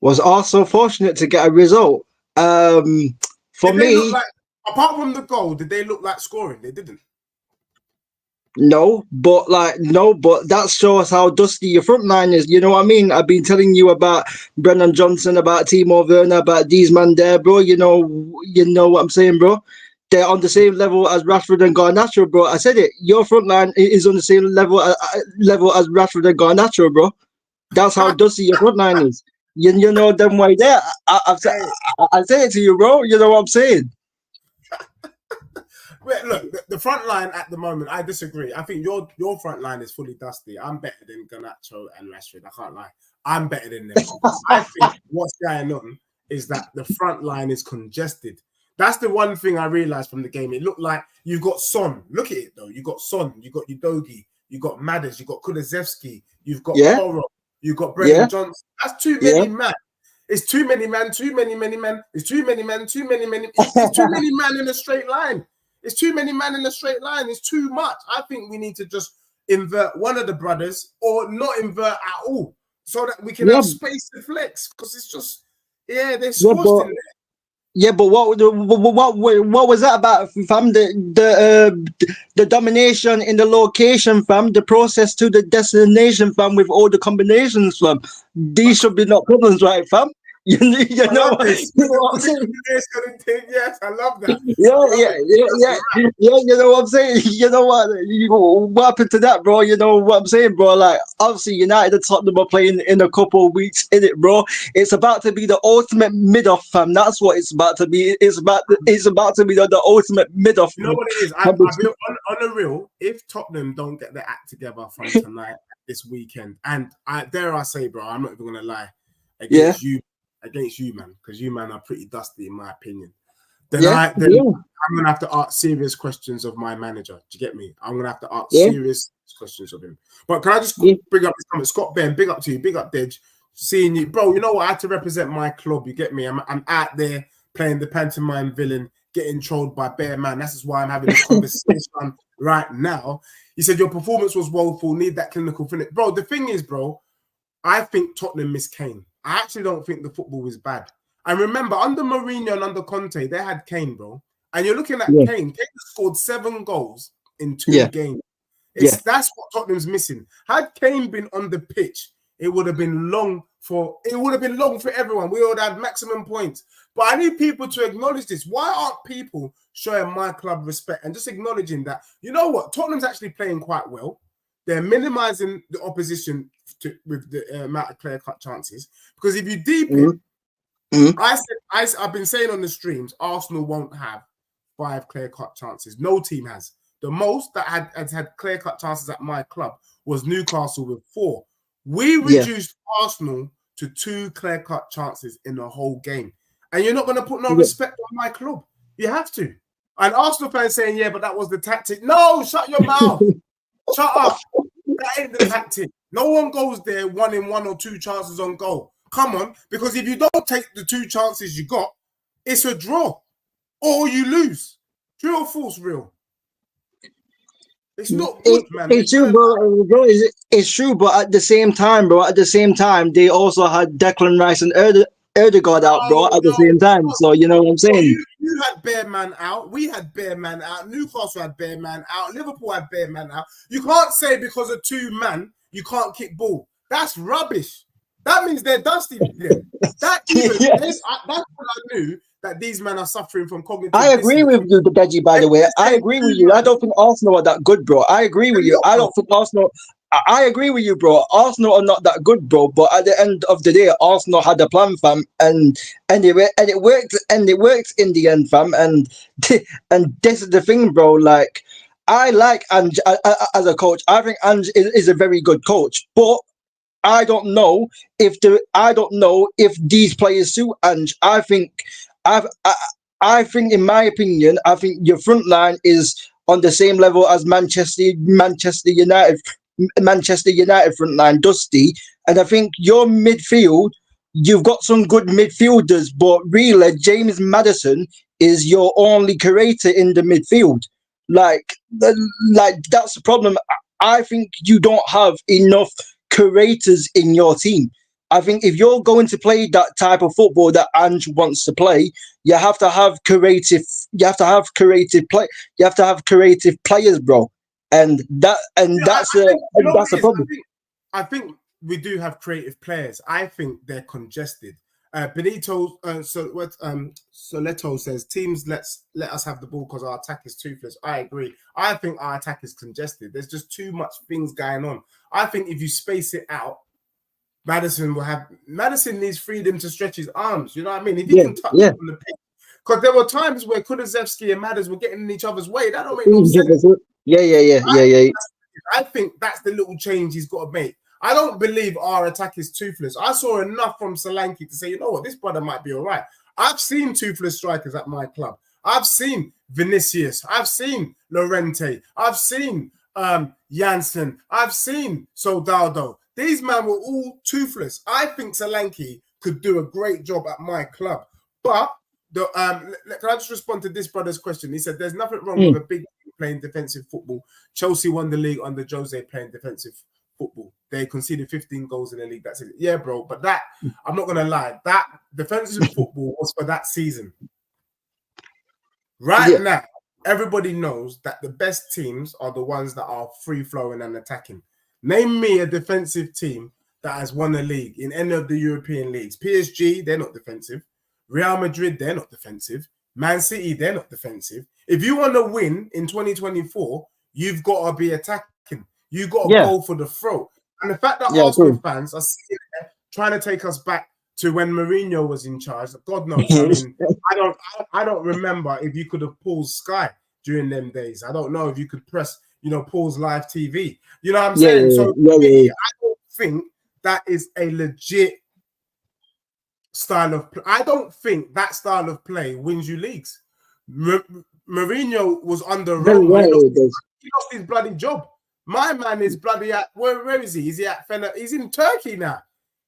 Was Arsenal fortunate to get a result? For me, apart from the goal, did they look like scoring? They didn't. No, but that shows how dusty your front line is. You know what I mean? I've been telling you about Brennan Johnson, about Timo Werner, about these man there, bro. You know what I'm saying, bro. They're on the same level as Rashford and Garnacho, bro. I said it. Your front line is on the same level as Rashford and Garnacho, bro. That's how dusty your front line is. You know them way there. I say it to you, bro. You know what I'm saying? Wait, look, the front line at the moment, I disagree. I think your front line is fully dusty. I'm better than Garnacho and Rashford. I can't lie. I'm better than them. I think what's going on is that the front line is congested. That's the one thing I realized from the game. It looked like you've got Son. Look at it, though. You got Son. You got Udogie. You got Madders. You got Kulusevski. You've got Poro. You got Brennan Johnson. That's too many men. It's too many men. Too many men. It's too many men. Too many men. It's too many men in a straight line. It's too many men in a straight line. It's too much. I think we need to just invert one of the brothers or not invert at all so that we can have space to flex because it's just, they're squashed in there. Yeah, but what was that about, fam? The domination in the location, fam. The process to the destination, fam. With all the combinations, fam. These should be not problems, right, fam? You know, I love this. you know what I'm saying? Yes, I love that. Yeah. You know what I'm saying? You know what happened to that, bro? You know what I'm saying, bro? Like, obviously, United and Tottenham are playing in a couple of weeks, in it, bro. It's about to be the ultimate mid-off, fam. That's what it's about to be. It's about to be the ultimate mid-off. You know what it is? I've been on the real. If Tottenham don't get their act together from tonight, this weekend, and I dare I say, bro, I'm not even gonna lie, against you, man, because you, man, are pretty dusty in my opinion. Then I'm gonna have to ask serious questions of my manager. Do you get me? I'm gonna have to ask serious questions of him. But can I just bring up this comment? Scott Ben, big up to you, big up Dej. Seeing you, bro. You know what? I had to represent my club. You get me? I'm out there playing the pantomime villain, getting trolled by Bear Man. That's why I'm having this conversation right now. He said your performance was woeful. Need that clinical finish, bro. The thing is, bro, I think Tottenham missed Kane. I actually don't think the football was bad. And remember, under Mourinho and under Conte, they had Kane, bro. And you're looking at Kane. Kane scored 7 goals in 2 games. That's what Tottenham's missing. Had Kane been on the pitch, it would have been long for everyone. We would have had maximum points. But I need people to acknowledge this. Why aren't people showing my club respect and just acknowledging that, you know what, Tottenham's actually playing quite well. They're minimizing the opposition with the amount of clear-cut chances. Because if you deep it, I've been saying on the streams, Arsenal won't have 5 clear-cut chances. No team has. The most that has had clear-cut chances at my club was Newcastle with 4. We reduced Arsenal to 2 clear-cut chances in the whole game. And you're not going to put no respect on my club. You have to. And Arsenal fans saying, yeah, but that was the tactic. No, shut your mouth. Shut up. That ain't the tactic. No one goes there 1 in 1 or 2 chances on goal. Come on. Because if you don't take the 2 chances you got, it's a draw. Or you lose. True or false, real? It's not good, man. It's true, bro. It's true, but at the same time, they also had Declan Rice and Erdegaard out, bro, at the same time. So, you know what I'm saying? You had Bear Man out. We had Bear Man out. Newcastle had Bear Man out. Liverpool had Bear Man out. You can't say because of 2 man, you can't kick ball. That's rubbish. That means they're dusty. That's what I knew, that these men are suffering from cognitive I agree with you, Deji, by the way. I agree with you. I don't think Arsenal are that good, bro. I agree with you. I don't think Arsenal... I agree with you, bro. Arsenal are not that good, bro. But at the end of the day, Arsenal had a plan, fam, and it worked in the end, fam. And this is the thing, bro. Like, I like Ange as a coach. I think Ange is a very good coach, but I don't know if these players suit Ange. I think, in my opinion, I think your front line is on the same level as Manchester United front line, dusty. And I think your midfield, you've got some good midfielders, but really James Maddison is your only creator in the midfield. Like that's the problem. I think you don't have enough creators in your team. I think if you're going to play that type of football that Ange wants to play, you have to have creative players, bro. And that's a problem. I think we do have creative players. I think they're congested. Benito Soleto says teams let us have the ball because our attack is toothless. I agree. I think our attack is congested. There's just too much things going on. I think if you space it out, Maddison needs freedom to stretch his arms. You know what I mean? If he can touch on the pitch. Because there were times where Kulusevski and Maddison were getting in each other's way. That don't make no sense. Yeah. I think that's the little change he's got to make. I don't believe our attack is toothless. I saw enough from Solanke to say, you know what, this brother might be all right. I've seen toothless strikers at my club. I've seen Vinicius. I've seen Llorente. I've seen Janssen. I've seen Soldado. These men were all toothless. I think Solanke could do a great job at my club. But can I just respond to this brother's question? He said, there's nothing wrong with a big team playing defensive football. Chelsea won the league under Jose playing defensive football. They conceded 15 goals in the league. That's it. Yeah, bro. But that, I'm not going to lie, that defensive football was for that season. Right now, everybody knows that the best teams are the ones that are free-flowing and attacking. Name me a defensive team that has won a league in any of the European leagues. PSG, they're not defensive. Real Madrid, they're not defensive. Man City, they're not defensive. If you want to win in 2024, you've got to be attacking. You've got to go for the throat. And the fact that Arsenal fans are sitting there trying to take us back to when Mourinho was in charge, God knows. I mean, I don't remember if you could have paused Sky during them days. I don't know if you could press, pause live TV. You know what I'm saying? So I don't think that is a legit style of play. I don't think that style of play wins you leagues. Mourinho was under Rome. He lost his bloody job. My man is bloody at where is he? Is he at Fener? He's in Turkey now.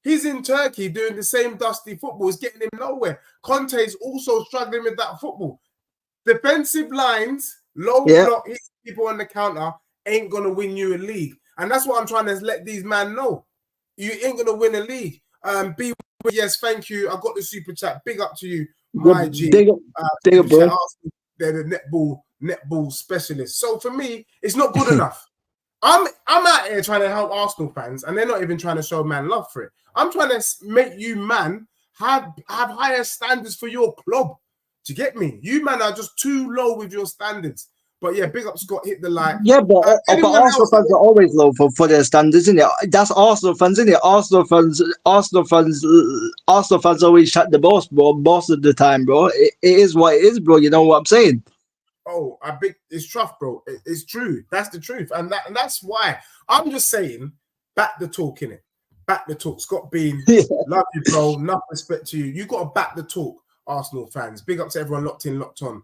He's in Turkey doing the same dusty football. It's getting him nowhere. Conte's also struggling with that football. Defensive lines, low block, hitting people on the counter ain't gonna win you a league. And that's what I'm trying to let these men know. You ain't gonna win a league. Yes, thank you. I got the super chat. Big up to you, my G. Big up, bro. They're the netball specialists. So for me, it's not good enough. I'm out here trying to help Arsenal fans, and they're not even trying to show man love for it. I'm trying to make you man have higher standards for your club. Do you get me? You man are just too low with your standards. But yeah, big up Scott, hit the like. Yeah, but Arsenal fans are always low for their standards, isn't it? That's Arsenal fans, isn't it? Arsenal fans always chat the boss, bro, most of the time, bro. It is what it is, bro. You know what I'm saying? Oh, it's tough, bro. It's true. That's the truth. And that's why I'm just saying, back the talk, innit? Back the talk. Scott Bean, love you, bro. Enough respect to you. You got to back the talk, Arsenal fans. Big up to everyone locked in, locked on.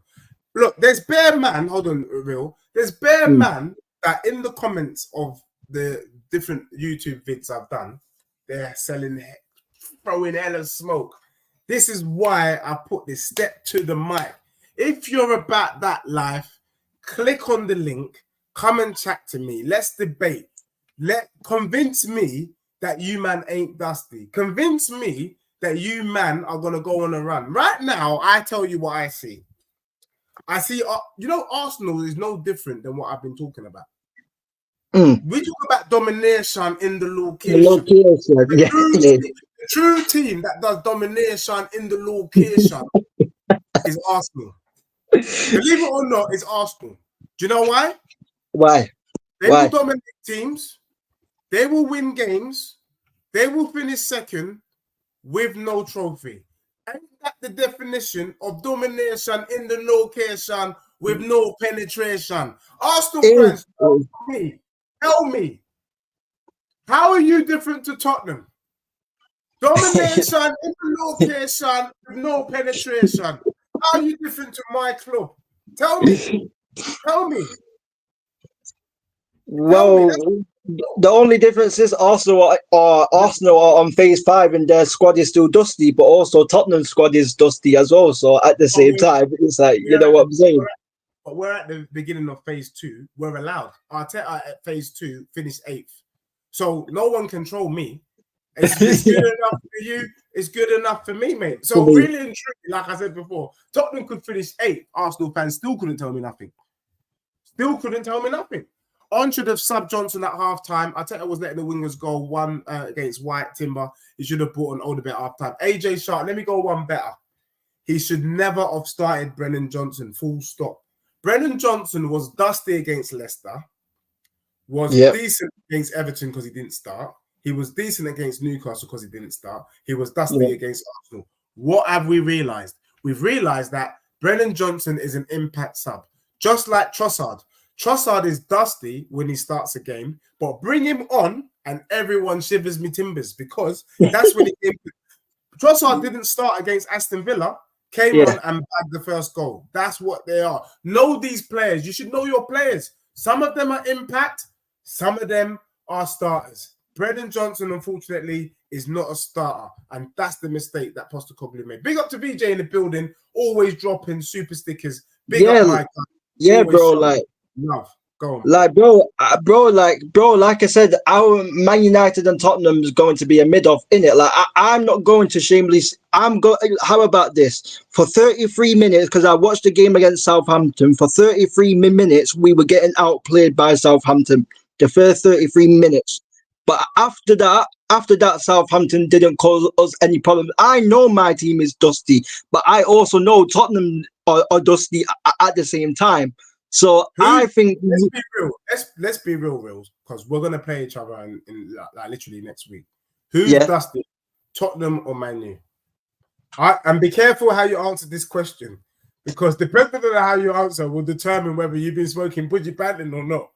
Look, there's bare man, hold on, real. There's bare man that in the comments of the different YouTube vids I've done, they're throwing hella smoke. This is why I put this step to the mic. If you're about that life, click on the link, come and chat to me. Let's debate. Convince me that you man ain't dusty. Convince me that you man are going to go on a run. Right now, I tell you what I see. I see, Arsenal is no different than what I've been talking about. We talk about domination in the location. The true team that does domination in the location is Arsenal. Believe it or not, it's Arsenal. Do you know why? Why? They will dominate teams. They will win games. They will finish second with no trophy. Ain't that the definition of domination in the location with no penetration? Arsenal fans, tell me, how are you different to Tottenham? Domination in the location with no penetration. How are you different to my club? Tell me. Well, the only difference is Arsenal are on phase 5 and their squad is still dusty, but also Tottenham's squad is dusty as well. So at the same time, it's like, you know what I'm saying? But we're at the beginning of phase 2. We're allowed. Arteta at phase 2 finished 8th. So no one can control me. It's good enough for you. It's good enough for me, mate. So really and truly, like I said before, Tottenham could finish 8th. Arsenal fans still couldn't tell me nothing. On should have subbed Johnson at halftime. Arteta was letting the wingers go one against White, Timber. He should have brought an older bit halftime. AJ Sharp, let me go one better. He should never have started Brennan Johnson, full stop. Brennan Johnson was dusty against Leicester, was decent against Everton because he didn't start. He was decent against Newcastle because he didn't start. He was dusty against Arsenal. What have we realised? We've realised that Brennan Johnson is an impact sub, just like Trossard. Trossard is dusty when he starts a game, but bring him on and everyone shivers me timbers because that's when he came. Trossard didn't start against Aston Villa, came on and bagged the first goal. That's what they are. Know these players. You should know your players. Some of them are impact. Some of them are starters. Brennan Johnson, unfortunately, is not a starter, and that's the mistake that Postecoglou made. Big up to VJ in the building, always dropping super stickers. Big up, my guy. Yeah, bro, like, love. Go on. Like, like I said, our Man United and Tottenham is going to be a mid-off in it. Like, I'm not going to shamelessly. How about this? For 33 minutes, because I watched the game against Southampton. For 33 minutes, we were getting outplayed by Southampton. The first 33 minutes, but after that, Southampton didn't cause us any problems. I know my team is dusty, but I also know Tottenham are dusty at the same time. So I think let's be real, because we're gonna play each other in like literally next week. Who's dusty, Tottenham or Man U? And be careful how you answer this question, because depending on how you answer will determine whether you've been smoking budgie banding or not.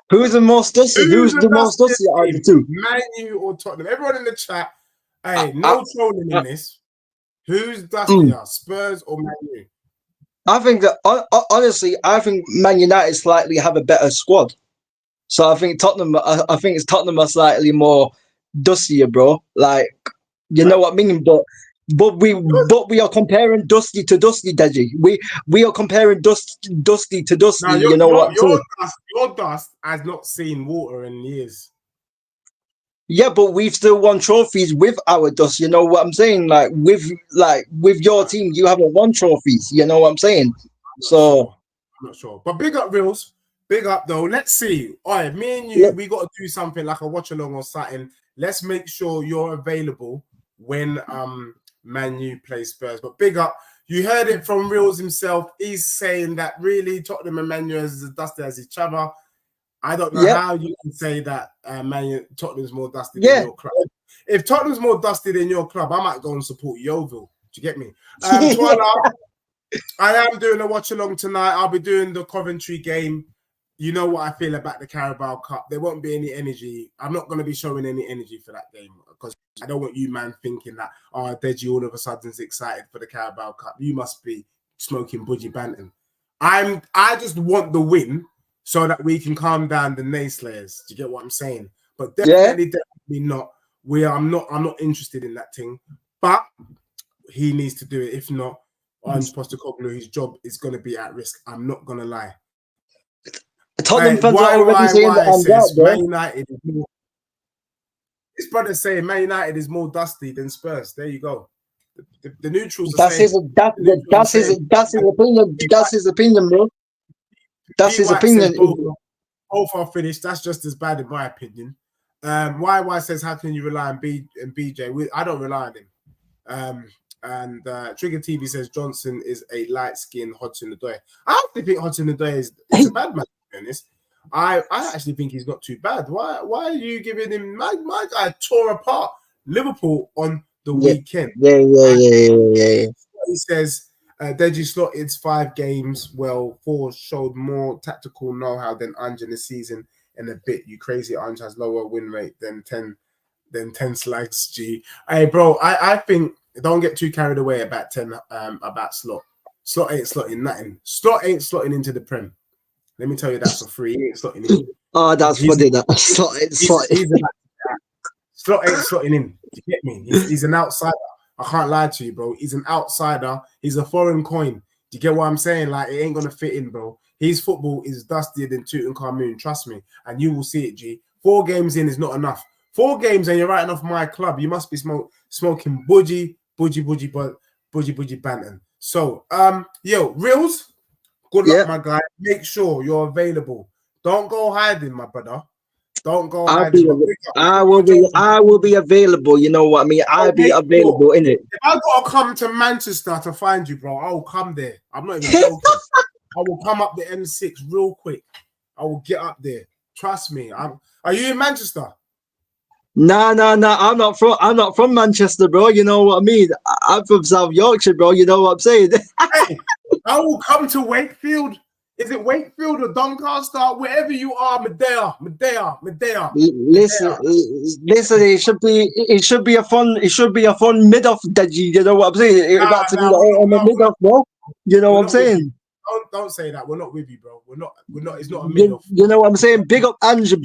Who's the most dusty? Who's the most dusty out of the two? Man U or Tottenham? Everyone in the chat, hey, no trolling in this. Who's dustier, Spurs or Man U? I think that honestly, I think Man United slightly have a better squad. So I think Tottenham. I think it's Tottenham are slightly more dustier, bro. Like, you know what I mean? But we are comparing dusty to dusty, Deji. We are comparing dusty to dusty. Now, you know what I'm saying? Your dust has not seen water in years. Yeah, but we've still won trophies with our dust. You know what I'm saying? Like with your team, you haven't won trophies. You know what I'm saying? I'm not sure. But big up, Reels. Big up though. Let's see. All right, me and you, we got to do something like a watch along or something. Let's make sure you're available when Man U play Spurs. But big up. You heard it from Reels himself. He's saying that really Tottenham and Man U is as dusty as each other. I don't know how you can say that Tottenham's more dusty than your club. If Tottenham's more dusty than your club, I might go and support Yeovil. Do you get me? Twyla, I am doing a watch along tonight. I'll be doing the Coventry game. You know what I feel about the Carabao Cup. There won't be any energy. I'm not going to be showing any energy for that game because I don't want you, man, thinking that, Deji all of a sudden is excited for the Carabao Cup. You must be smoking budgie banting. I just want the win so that we can calm down the naysayers. Do you get what I'm saying? But definitely not. I'm not interested in that thing. But he needs to do it. If not, Ange Postecoglou, his job is going to be at risk. I'm not going to lie. Tottenham fans are already saying that I'm out, bro. Man United is more, his brother's saying Man United is more dusty than Spurs. There you go. The neutrals are saying that's his opinion. That's his opinion, bro. That's his opinion. Both are finished. That's just as bad in my opinion. YY says, how can you rely on BJ? I don't rely on him. And Trigger TV says Johnson is a light-skinned Hudson-Odoi. I actually think Hudson-Odoi is a bad man, to be honest. I actually think he's not too bad. Why are you giving him... My guy tore apart Liverpool on the weekend. Yeah. He says, Deji slotted 5 games. Well, 4 showed more tactical know-how than Ange in the season and a bit. You crazy. Ange has lower win rate than 10 slags, G. Hey, bro, I think... Don't get too carried away about about Slot. Slot ain't slotting nothing. Slot ain't slotting into the Prem. Let me tell you that for free. He ain't slotting in. Oh, that's funny. That Slot ain't slotting. Slot ain't slotting in. Do you get me? He's an outsider. I can't lie to you, bro. He's an outsider. He's a foreign coin. Do you get what I'm saying? Like, it ain't gonna fit in, bro. His football is dustier than Tutankhamun. Trust me, and you will see it, G. 4 games in is not enough. 4 games and you're writing off my club. You must be smoking budgie banting. So, yo, Reels, good luck, my guy. Make sure you're available. Don't go hiding, my brother. Don't go hiding. I will be available. You know what I mean? I'll be available in it. If I gotta come to Manchester to find you, bro, I will come there. I'm not even joking. I will come up the M6 real quick. I will get up there. Trust me. Are you in Manchester? No. I'm not from Manchester, bro. You know what I mean? I'm from South Yorkshire, bro. You know what I'm saying? Hey, I will come to Wakefield. Is it Wakefield or Doncaster? Wherever you are, Medea. Listen. It should be a fun mid-off, Deji. You know what I'm saying? It's about to be a mid-off, bro. You know what I'm saying? Don't say that. We're not with you, bro. We're not. It's not a mid-off. You know what I'm saying? Big up Ange.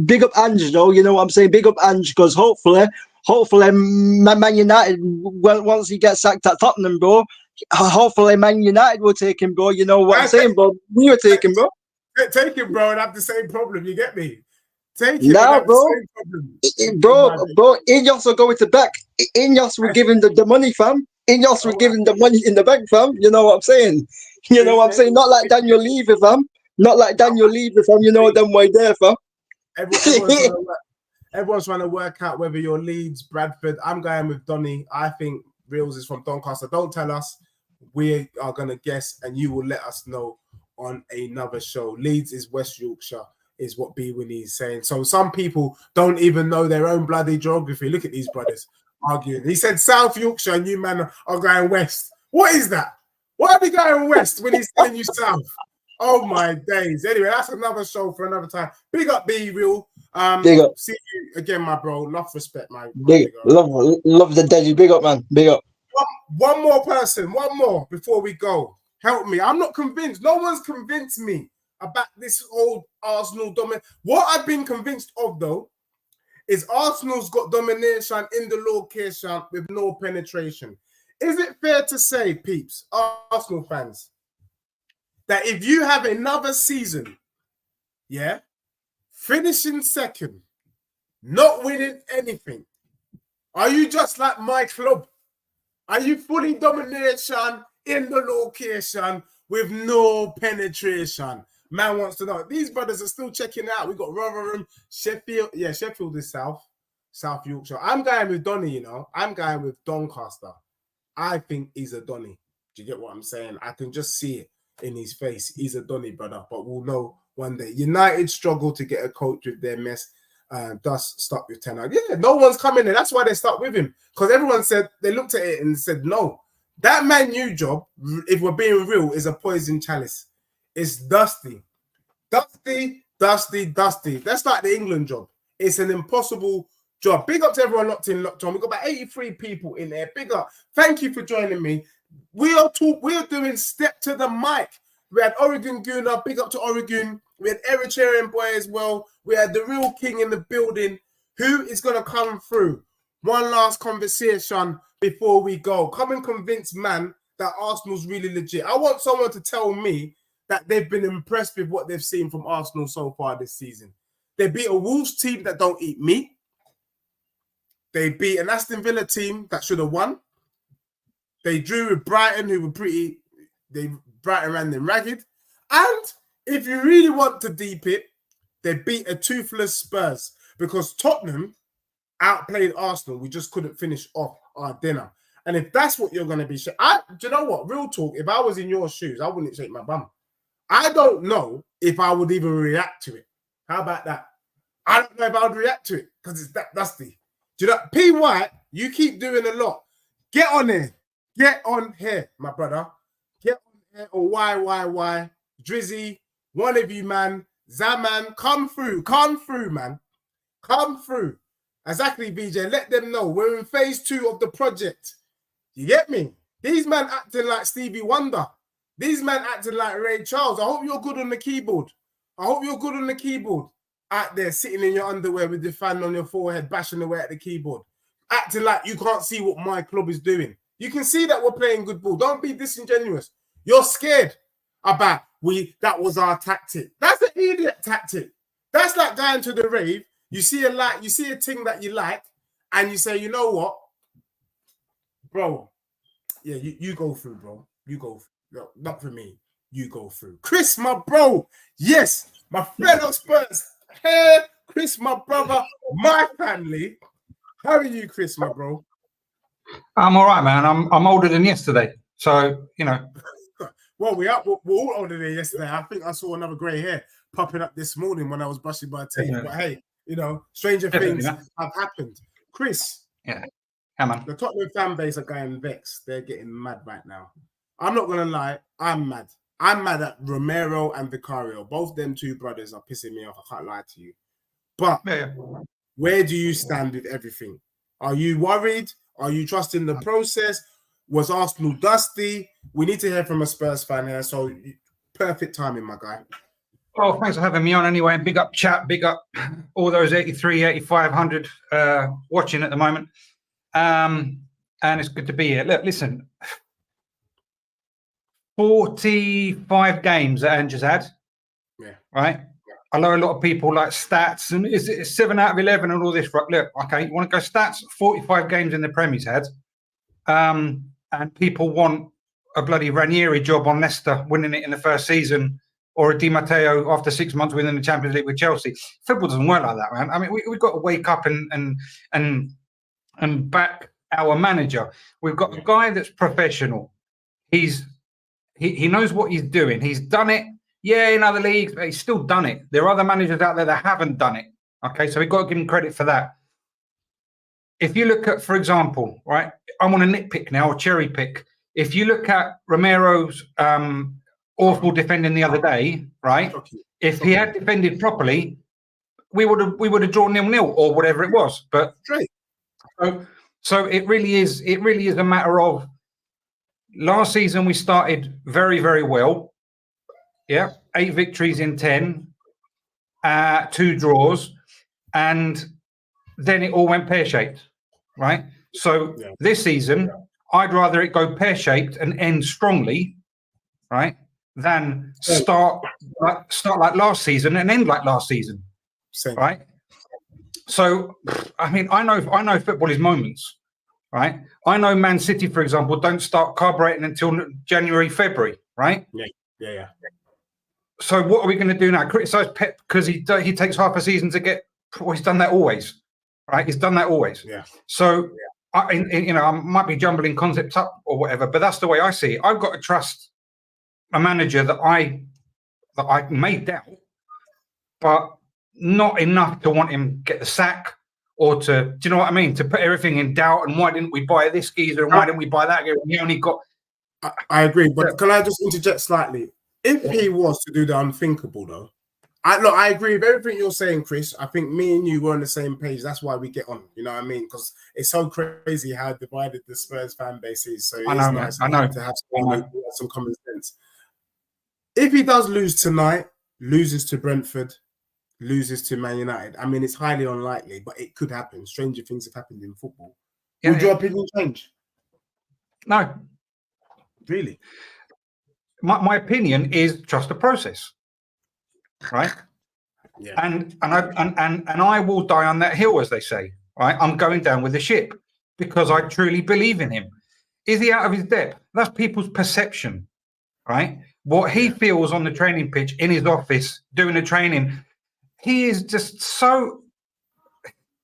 Big up Ange, though. You know what I'm saying? Big up Ange, because hopefully, Man United, once he gets sacked at Tottenham, bro, hopefully Man United will take him, bro. You know what I'm saying, bro? We will take him, bro. Take him, bro, and have the same problem. You get me? Take him and Nah, have bro. the same problem. Bro, Ineos will go into back. Ineos will give him the money, fam. Ineos will give him the money in the bank, fam. You know what I'm saying? You know what I'm saying? Not like Daniel Levy, fam. Not like Daniel Levy, fam. You know them way there, fam. Everyone's trying to work out whether you're Leeds, Bradford. I'm going with Donny. I think Reels is from Doncaster. Don't tell us. We are going to guess, and you will let us know on another show. Leeds is West Yorkshire, is what B Winnie is saying. So some people don't even know their own bloody geography. Look at these brothers arguing. He said South Yorkshire, and you man are going west. What is that? Why are we going west when he's telling you south? Oh my days. Anyway, that's another show for another time. Big up, B Real. Big up. See you again, my bro. Love, respect, man. Love the Deji. Big up, man. Big up. One more person, one more before we go. Help me. I'm not convinced. No one's convinced me about this whole Arsenal domination. What I've been convinced of, though, is Arsenal's got domination in the location with no penetration. Is it fair to say, peeps, Arsenal fans, that if you have another season, yeah, finishing second, not winning anything, are you just like my club? Are you fully domination in the location with no penetration? Man wants to know. These brothers are still checking out. We got Rotherham, Sheffield. Yeah, Sheffield is South Yorkshire. I'm going with Donny, you know. I'm going with Doncaster. I think he's a Donny. Do you get what I'm saying? I can just see it in his face. He's a Donny, brother. But we'll know one day. United struggle to get a coach with their mess. Thus stuck with Ten Hag. Yeah, no one's coming in. That's why they stuck with him. Because everyone said, they looked at it and said, no, that Man U job, if we're being real, is a poison chalice. It's dusty. Dusty. That's like the England job. It's an impossible job. Big up to everyone locked on. We've got about 83 people in there. Big up. Thank you for joining me. We are doing Step to the Mic. We had Oregon Guna. Big up to Oregon. We had Eritrean boy as well. We had the real king in the building. Who is going to come through? One last conversation before we go. Come and convince man that Arsenal's really legit. I want someone to tell me that they've been impressed with what they've seen from Arsenal so far this season. They beat a Wolves team that don't eat meat. They beat an Aston Villa team that should have won. They drew with Brighton, who were Brighton ran them ragged. And if you really want to deep it, they beat a toothless Spurs because Tottenham outplayed Arsenal. We just couldn't finish off our dinner. And if that's what you're going to be, do you know what? Real talk, if I was in your shoes, I wouldn't shake my bum. I don't know if I would even react to it. How about that? I don't know if I would react to it because it's that dusty. Do you know, P. White, you keep doing a lot. Get on here. Get on here, my brother. Get on here. Or why? Drizzy, one of you, man. Zaman, come through, man. Come through. Exactly, BJ. Let them know we're in phase 2 of the project. You get me? These men acting like Stevie Wonder. These men acting like Ray Charles. I hope you're good on the keyboard. Out there sitting in your underwear with the fan on your forehead, bashing away at the keyboard. Acting like you can't see what my club is doing. You can see that we're playing good ball. Don't be disingenuous. You're scared about that was our tactic. That's an idiot tactic. That's like going to the rave. You see a thing that you like, and you say, you know what, bro? Yeah, you go through, bro. You go through. No, not for me. You go through. Chris, my bro. Yes, my fellow Spurs. Hey, Chris, my brother, my family. How are you, Chris, my bro? I'm all right, man. I'm older than yesterday, so you know. Well, we're all older than yesterday. I think I saw another grey hair popping up this morning when I was brushing my teeth. Yeah. But hey, you know, stranger things have happened. Chris, yeah, come on. The Tottenham fan base are going vexed. They're getting mad right now. I'm not gonna lie, I'm mad. I'm mad at Romero and Vicario. Both them two brothers are pissing me off. I can't lie to you. But where do you stand with everything? Are you worried? Are you trusting the process? Was Arsenal dusty? We need to hear from a Spurs fan here. So perfect timing, my guy. Well, thanks for having me on anyway. Big up chat, big up all those 83, 8,500 watching at the moment. And it's good to be here. Look, listen, 45 games that Ange has had. Yeah. Right. I know a lot of people like stats and is it 7 out of 11 and all this. Right, look, okay, you want to go stats? 45 games in the Prem he's had. And people want a bloody Ranieri job on Leicester, winning it in the first season, or a Di Matteo after 6 months winning the Champions League with Chelsea. Football doesn't work like that, man. I mean, we've got to wake up and back our manager. We've got a guy that's professional. He knows what he's doing. He's done it. Yeah, in other leagues, but he's still done it. There are other managers out there that haven't done it. Okay, so we've got to give him credit for that. If you look at, for example, right, I'm on a nitpick now, a cherry pick. If you look at Romero's awful defending the other day, right? If he had defended properly, we would have drawn 0-0 or whatever it was. But so it really is a matter of last season we started very, very well. Yeah, 8 victories in 10, 2 draws, and then it all went pear-shaped, right? So this season, I'd rather it go pear-shaped and end strongly, right, than start like last season and end like last season, right? So, I mean, I know football is moments, right? I know Man City, for example, don't start carbureting until January, February, right? Yeah. So what are we going to do now? Criticize Pep because he takes half a season to get. Well, he's done that always, right? He's done that always. Yeah. So I might be jumbling concepts up or whatever, but that's the way I see it. I've got to trust a manager that I may doubt, but not enough to want him to get the sack or to. Do you know what I mean? To put everything in doubt and why didn't we buy this geezer and why didn't we buy that geezer? We only got. I agree, but can I just interject slightly? If he was to do the unthinkable, though, I agree with everything you're saying, Chris. I think me and you were on the same page. That's why we get on. You know what I mean? Because it's so crazy how divided the Spurs fan base is. So it's nice to have some common sense. If he does lose tonight, loses to Brentford, loses to Man United, I mean, it's highly unlikely, but it could happen. Stranger things have happened in football. Would your opinion change? No. Really? My opinion is trust the process, right? Yeah. And I will die on that hill, as they say. Right? I'm going down with the ship because I truly believe in him. Is he out of his depth? That's people's perception, right? What he feels on the training pitch in his office doing the training, he is just so.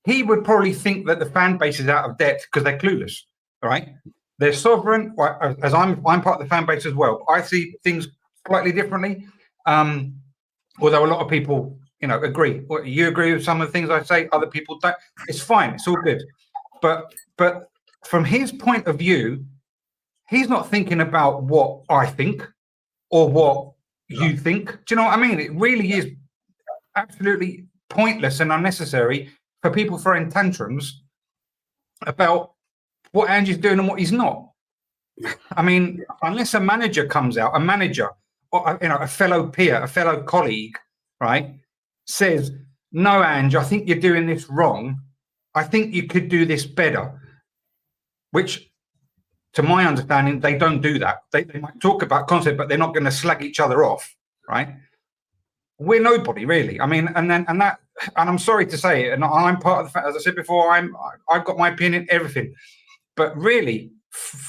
He would probably think that the fan base is out of depth because they're clueless, right? They're sovereign, as I'm part of the fan base as well. I see things slightly differently, although a lot of people, agree. You agree with some of the things I say, other people don't. It's fine. It's all good. But from his point of view, he's not thinking about what I think or what you think. Do you know what I mean? It really is absolutely pointless and unnecessary for people throwing tantrums about what Ange's doing and what he's not. I mean, unless a manager comes out, or a fellow peer, a fellow colleague, right, says, "No, Ange, I think you're doing this wrong. I think you could do this better," which, to my understanding, they don't do that. They might talk about concept, but they're not going to slag each other off, right? We're nobody, really. I mean, and I'm sorry to say it, and I'm part of the. As I said before, I've got my opinion, everything. But really,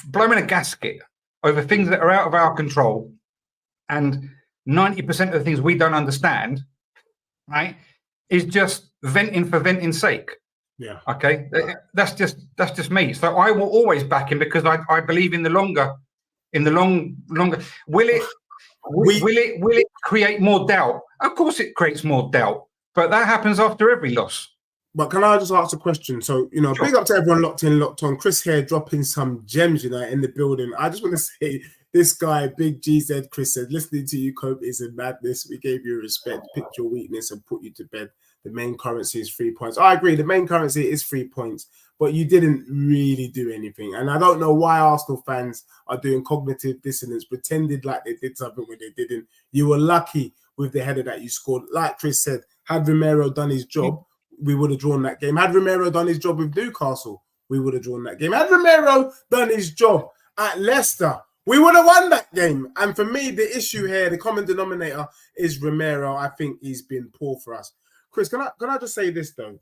blowing a gasket over things that are out of our control and 90% of the things we don't understand, right, is just venting for venting's sake. Yeah. Okay. That's just me. So I will always back him because I believe in the longer. Will it create more doubt? Of course it creates more doubt, but that happens after every loss. But can I just ask a question? So, sure. Big up to everyone locked in, locked on. Chris here dropping some gems, in the building. I just want to say, this guy, Big GZ, Chris said, listening to you, Cope, is a madness. We gave you respect, picked your weakness, and put you to bed. The main currency is 3 points. I agree, the main currency is 3 points, but you didn't really do anything. And I don't know why Arsenal fans are doing cognitive dissonance, pretended like they did something when they didn't. You were lucky with the header that you scored. Like Chris said, had Romero done his job, we would have drawn that game. Had Romero done his job with Newcastle, we would have drawn that game. Had Romero done his job at Leicester, We would have won that game. And for me, the issue here, the common denominator is Romero. I think he's been poor for us. Chris, can I just say this though?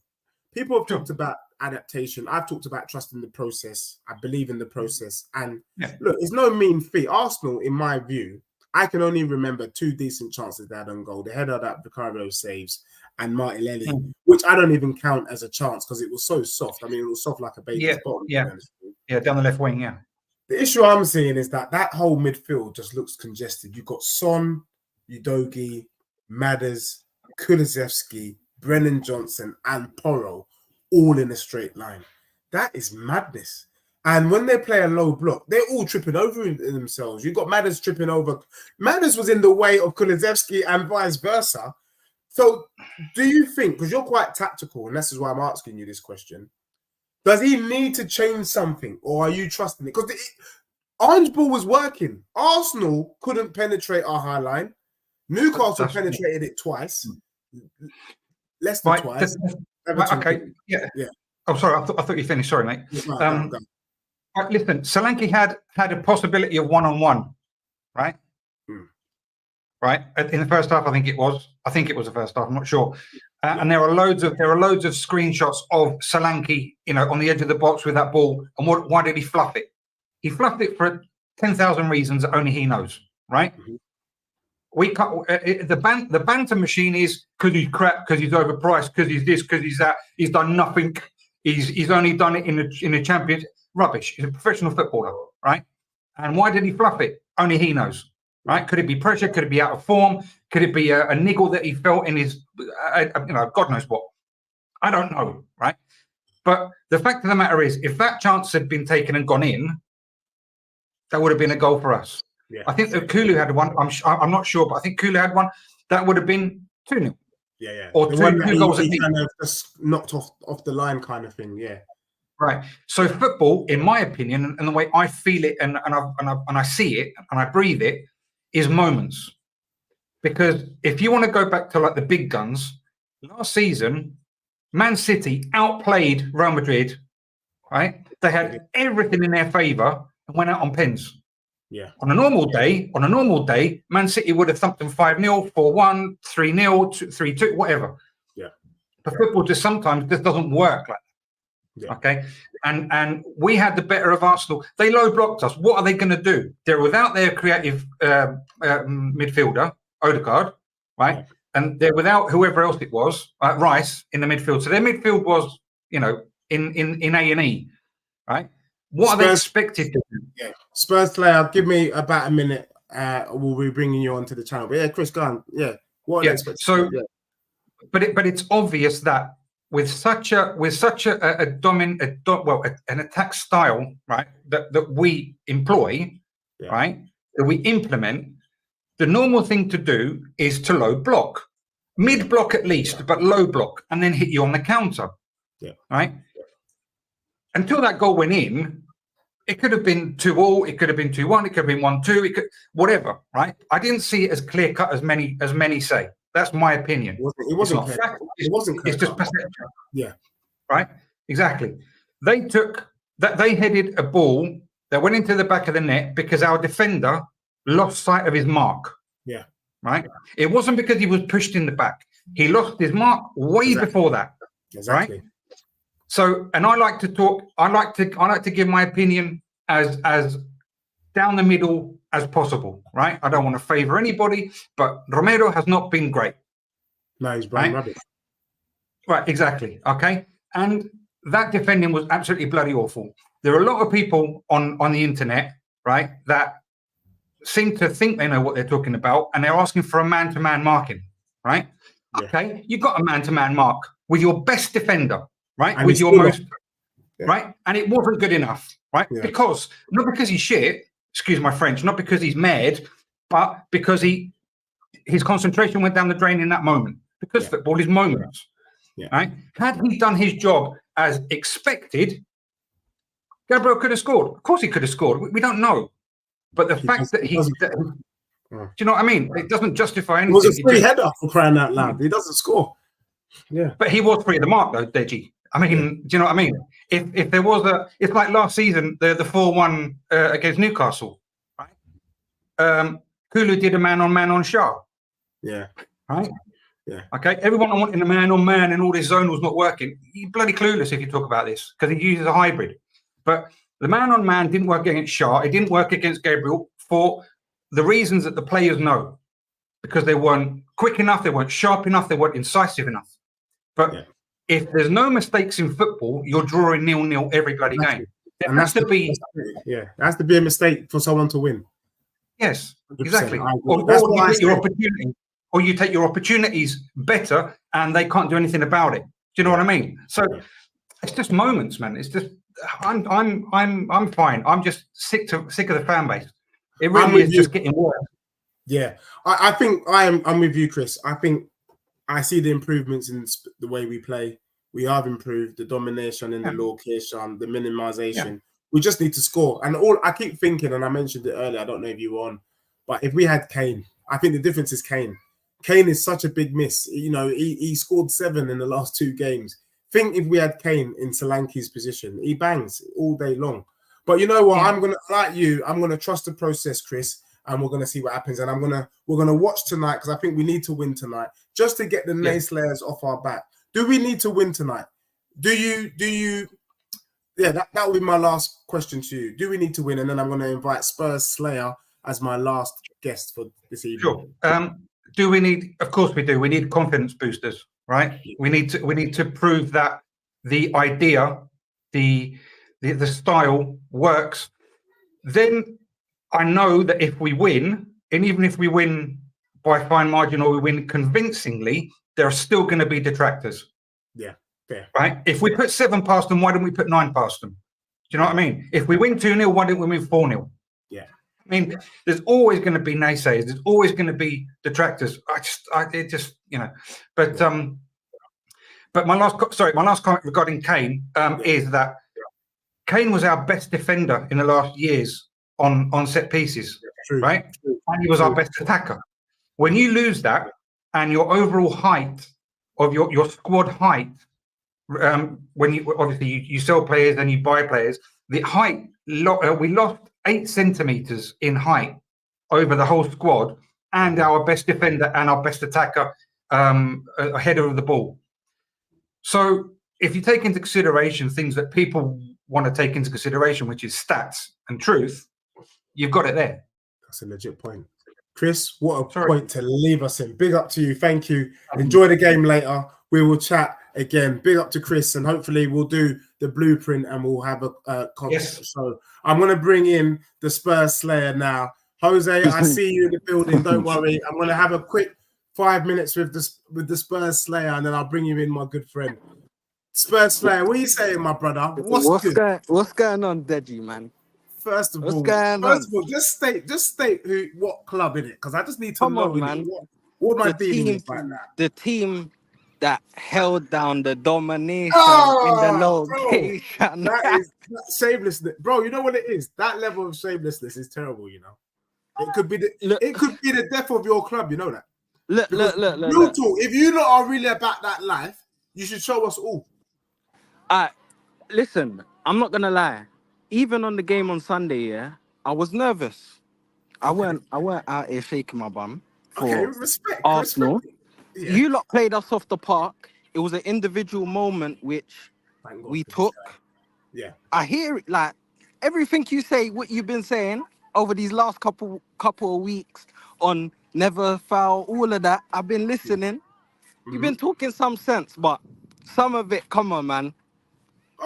People have talked about adaptation. I've talked about trusting the process. I believe in the process. And look, it's no mean feat. Arsenal, in my view, I can only remember 2 decent chances they had on goal. The header that Vicario saves and Martinelli, which I don't even count as a chance because it was so soft. I mean, it was soft like a baby's bottom. Yeah, down the left wing, yeah. The issue I'm seeing is that whole midfield just looks congested. You've got Son, Udogie, Madders, Kulusevski, Brennan Johnson, and Porro all in a straight line. That is madness. And when they play a low block, they're all tripping over themselves. You've got Madders tripping over. Madders was in the way of Kulusevski and vice versa. So do you think, because you're quite tactical, and this is why I'm asking you this question, does he need to change something, or are you trusting it? Because Ange ball was working. Arsenal couldn't penetrate our high line. Newcastle penetrated it twice. Leicester twice. Okay, yeah. Oh, sorry, I thought you finished. Sorry, mate. Right, listen, Solanke had a possibility of one-on-one, right? Right in the first half, I think it was the first half. I'm not sure. And there are loads of screenshots of Solanke, on the edge of the box with that ball. And why did he fluff it? He fluffed it for 10,000 reasons that only he knows, right? We the banter machine is because he's crap, because he's overpriced, because he's this, because he's that. He's done nothing. He's only done it in the Champions. Rubbish. He's a professional footballer, right? And why did he fluff it? Only he knows, right? Could it be pressure? Could it be out of form? Could it be a niggle that he felt in his, God knows what? I don't know, right? But the fact of the matter is, if that chance had been taken and gone in, that would have been a goal for us. Yeah. I think that Kulu had one. I'm not sure, but I think Kulu had one. That would have been 2-0. Yeah. Or two goals. He kind of just knocked off the line, kind of thing. Yeah. Right. So football, in my opinion, and the way I feel it, and I see it, and I breathe it, is moments. Because if you want to go back to like the big guns, last season, Man City outplayed Real Madrid. Right. They had everything in their favour and went out on pens. Yeah. On a normal day, Man City would have thumped them 5-0, 4-1, 3-0, 3-2, whatever. Yeah. But football sometimes doesn't work like that. Yeah. Okay. And we had the better of Arsenal. They low blocked us. What are they going to do? They're without their creative midfielder, Odegaard, right? Yeah. And they're without whoever else it was, Rice in the midfield. So their midfield was, in A&E, right? What are they expected to do? Yeah. Spurs Slayer, give me about a minute. We'll be bringing you onto the channel. But yeah, Chris, go on. Yeah. What are they expected to do? But it's obvious that with such an attack style, right, that we employ, right, that we implement, the normal thing to do is to low block, mid block at least, but low block, and then hit you on the counter. Yeah. Right. Until that goal went in, it could have been 2-2, it could have been 2-1, it could have been 1-2, it could whatever. Right. I didn't see it as clear cut as many say. That's my opinion. It wasn't fact. It's just perception. Yeah. Right? Exactly. They headed a ball that went into the back of the net because our defender lost sight of his mark. Yeah. Right? It wasn't because he was pushed in the back. He lost his mark way before that. Exactly. Right? So, and I like to give my opinion as down the middle as possible, right? I don't want to favour anybody, but Romero has not been great. No, he's been rubbish. Right, exactly. Okay. And that defending was absolutely bloody awful. There are a lot of people on the internet, right, that seem to think they know what they're talking about, and they're asking for a man-to-man marking, right? Yeah. Okay, you got a man-to-man mark with your best defender, right? And with your most, right? And it wasn't good enough, right? Yeah. Because, not because he's shit, excuse my French, not because he's mad, but because his concentration went down the drain in that moment. Because football is moments, right? Had he done his job as expected, Gabriel could have scored. Of course he could have scored. We don't know. But the fact that do you know what I mean? It doesn't justify anything. It was a free header for crying out loud. He doesn't score. Yeah. But he was free of the mark though, Deji. I mean, do you know what I mean? If there was it's like last season, the 4-1 against Newcastle, right? Kulu did a man on Shah. Yeah. Right? Yeah. Okay. Everyone wanting a man on man and all this zonal's not working. You're bloody clueless if you talk about this because he uses a hybrid. But the man on man didn't work against Shah. It didn't work against Gabriel for the reasons that the players know. Because they weren't quick enough, they weren't sharp enough, they weren't incisive enough. But if there's no mistakes in football, you're drawing 0-0 every bloody game. There has to be a mistake for someone to win. Yes, 100%. exactly. Or you take your opportunities better, and they can't do anything about it. Do you know what I mean? So it's just moments, man. It's just I'm fine. I'm just sick of the fan base. It really is just getting worse. Yeah, I think I'm with you, Chris. I think I see the improvements in the way we play. We have improved the domination in the location, the minimization. Yeah. We just need to score. And all I keep thinking, and I mentioned it earlier, I don't know if you were on, but if we had Kane, I think the difference is Kane. Kane is such a big miss. You know, he scored 7 in the last 2 games. Think if we had Kane in Solanke's position, he bangs all day long. But you know what? I'm gonna trust the process, Chris. And we're going to see what happens. And we're going to watch tonight because I think we need to win tonight just to get the naysayers off our back. Do we need to win tonight? That will be my last question to you. Do we need to win? And then I'm going to invite Spurs Slayer as my last guest for this evening. Sure. Do we need, of course we do. We need confidence boosters, right? We need to prove that the idea, the style works. Then I know that if we win, and even if we win by fine margin or we win convincingly, there are still going to be detractors. Yeah. Right? If we put 7 past them, why don't we put 9 past them? Do you know what I mean? If we win 2-0, why don't we win 4-0? Yeah. I mean, there's always going to be naysayers. There's always going to be detractors. But my last comment regarding Kane is that Kane was our best defender in the last years on set pieces, right? And he was our best attacker. When you lose that and your overall height of your squad height, when you sell players and you buy players, the height we lost 8 centimeters in height over the whole squad, and our best defender and our best attacker ahead of the ball. So if you take into consideration things that people want to take into consideration, which is stats and truth, you've got it there. That's a legit point. Chris, what a point to leave us in. Big up to you. Thank you. Enjoy the game later. We will chat again. Big up to Chris, and hopefully we'll do the blueprint and we'll have a conference. So I'm going to bring in the Spurs Slayer now. Jose, I see you in the building. Don't worry. I'm going to have a quick 5 minutes with the Spurs Slayer, and then I'll bring you in, my good friend. Spurs Slayer, what are you saying, my brother? What's going on, Deji, man? First of all, just state what club in it, because I just need to know, man. What am I dealing with right now? The team that held down the domination in the location. Bro, that is shamelessness, bro. You know what it is? That level of shamelessness is terrible. You know, it could be the death of your club. You know that. Look. Talk, if you lot are really about that life, you should show us all. Listen, I'm not gonna lie. Even on the game on Sunday, I was nervous. I weren't out here shaking my bum for Arsenal. Yeah. You lot played us off the park. It was an individual moment which we took. Yeah. I hear it, like everything you say, what you've been saying over these last couple of weeks on never foul, all of that. I've been listening. Mm-hmm. You've been talking some sense, but some of it, come on, man.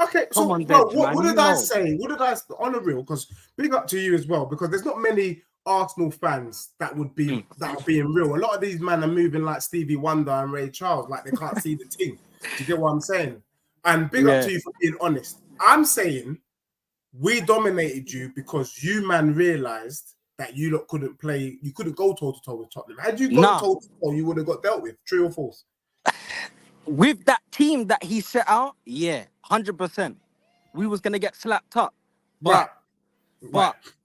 Okay, so what did I say? What did I on the real? Because big up to you as well, because there's not many Arsenal fans that would be being real. A lot of these men are moving like Stevie Wonder and Ray Charles, like they can't see the team. Do you get what I'm saying? And big up to you for being honest. I'm saying we dominated you because you man realized that you lot couldn't play. You couldn't go toe to toe with Tottenham. Had you gone toe to toe, you would have got dealt with. True or false? With that team that he set out, 100%. We was gonna get slapped up. But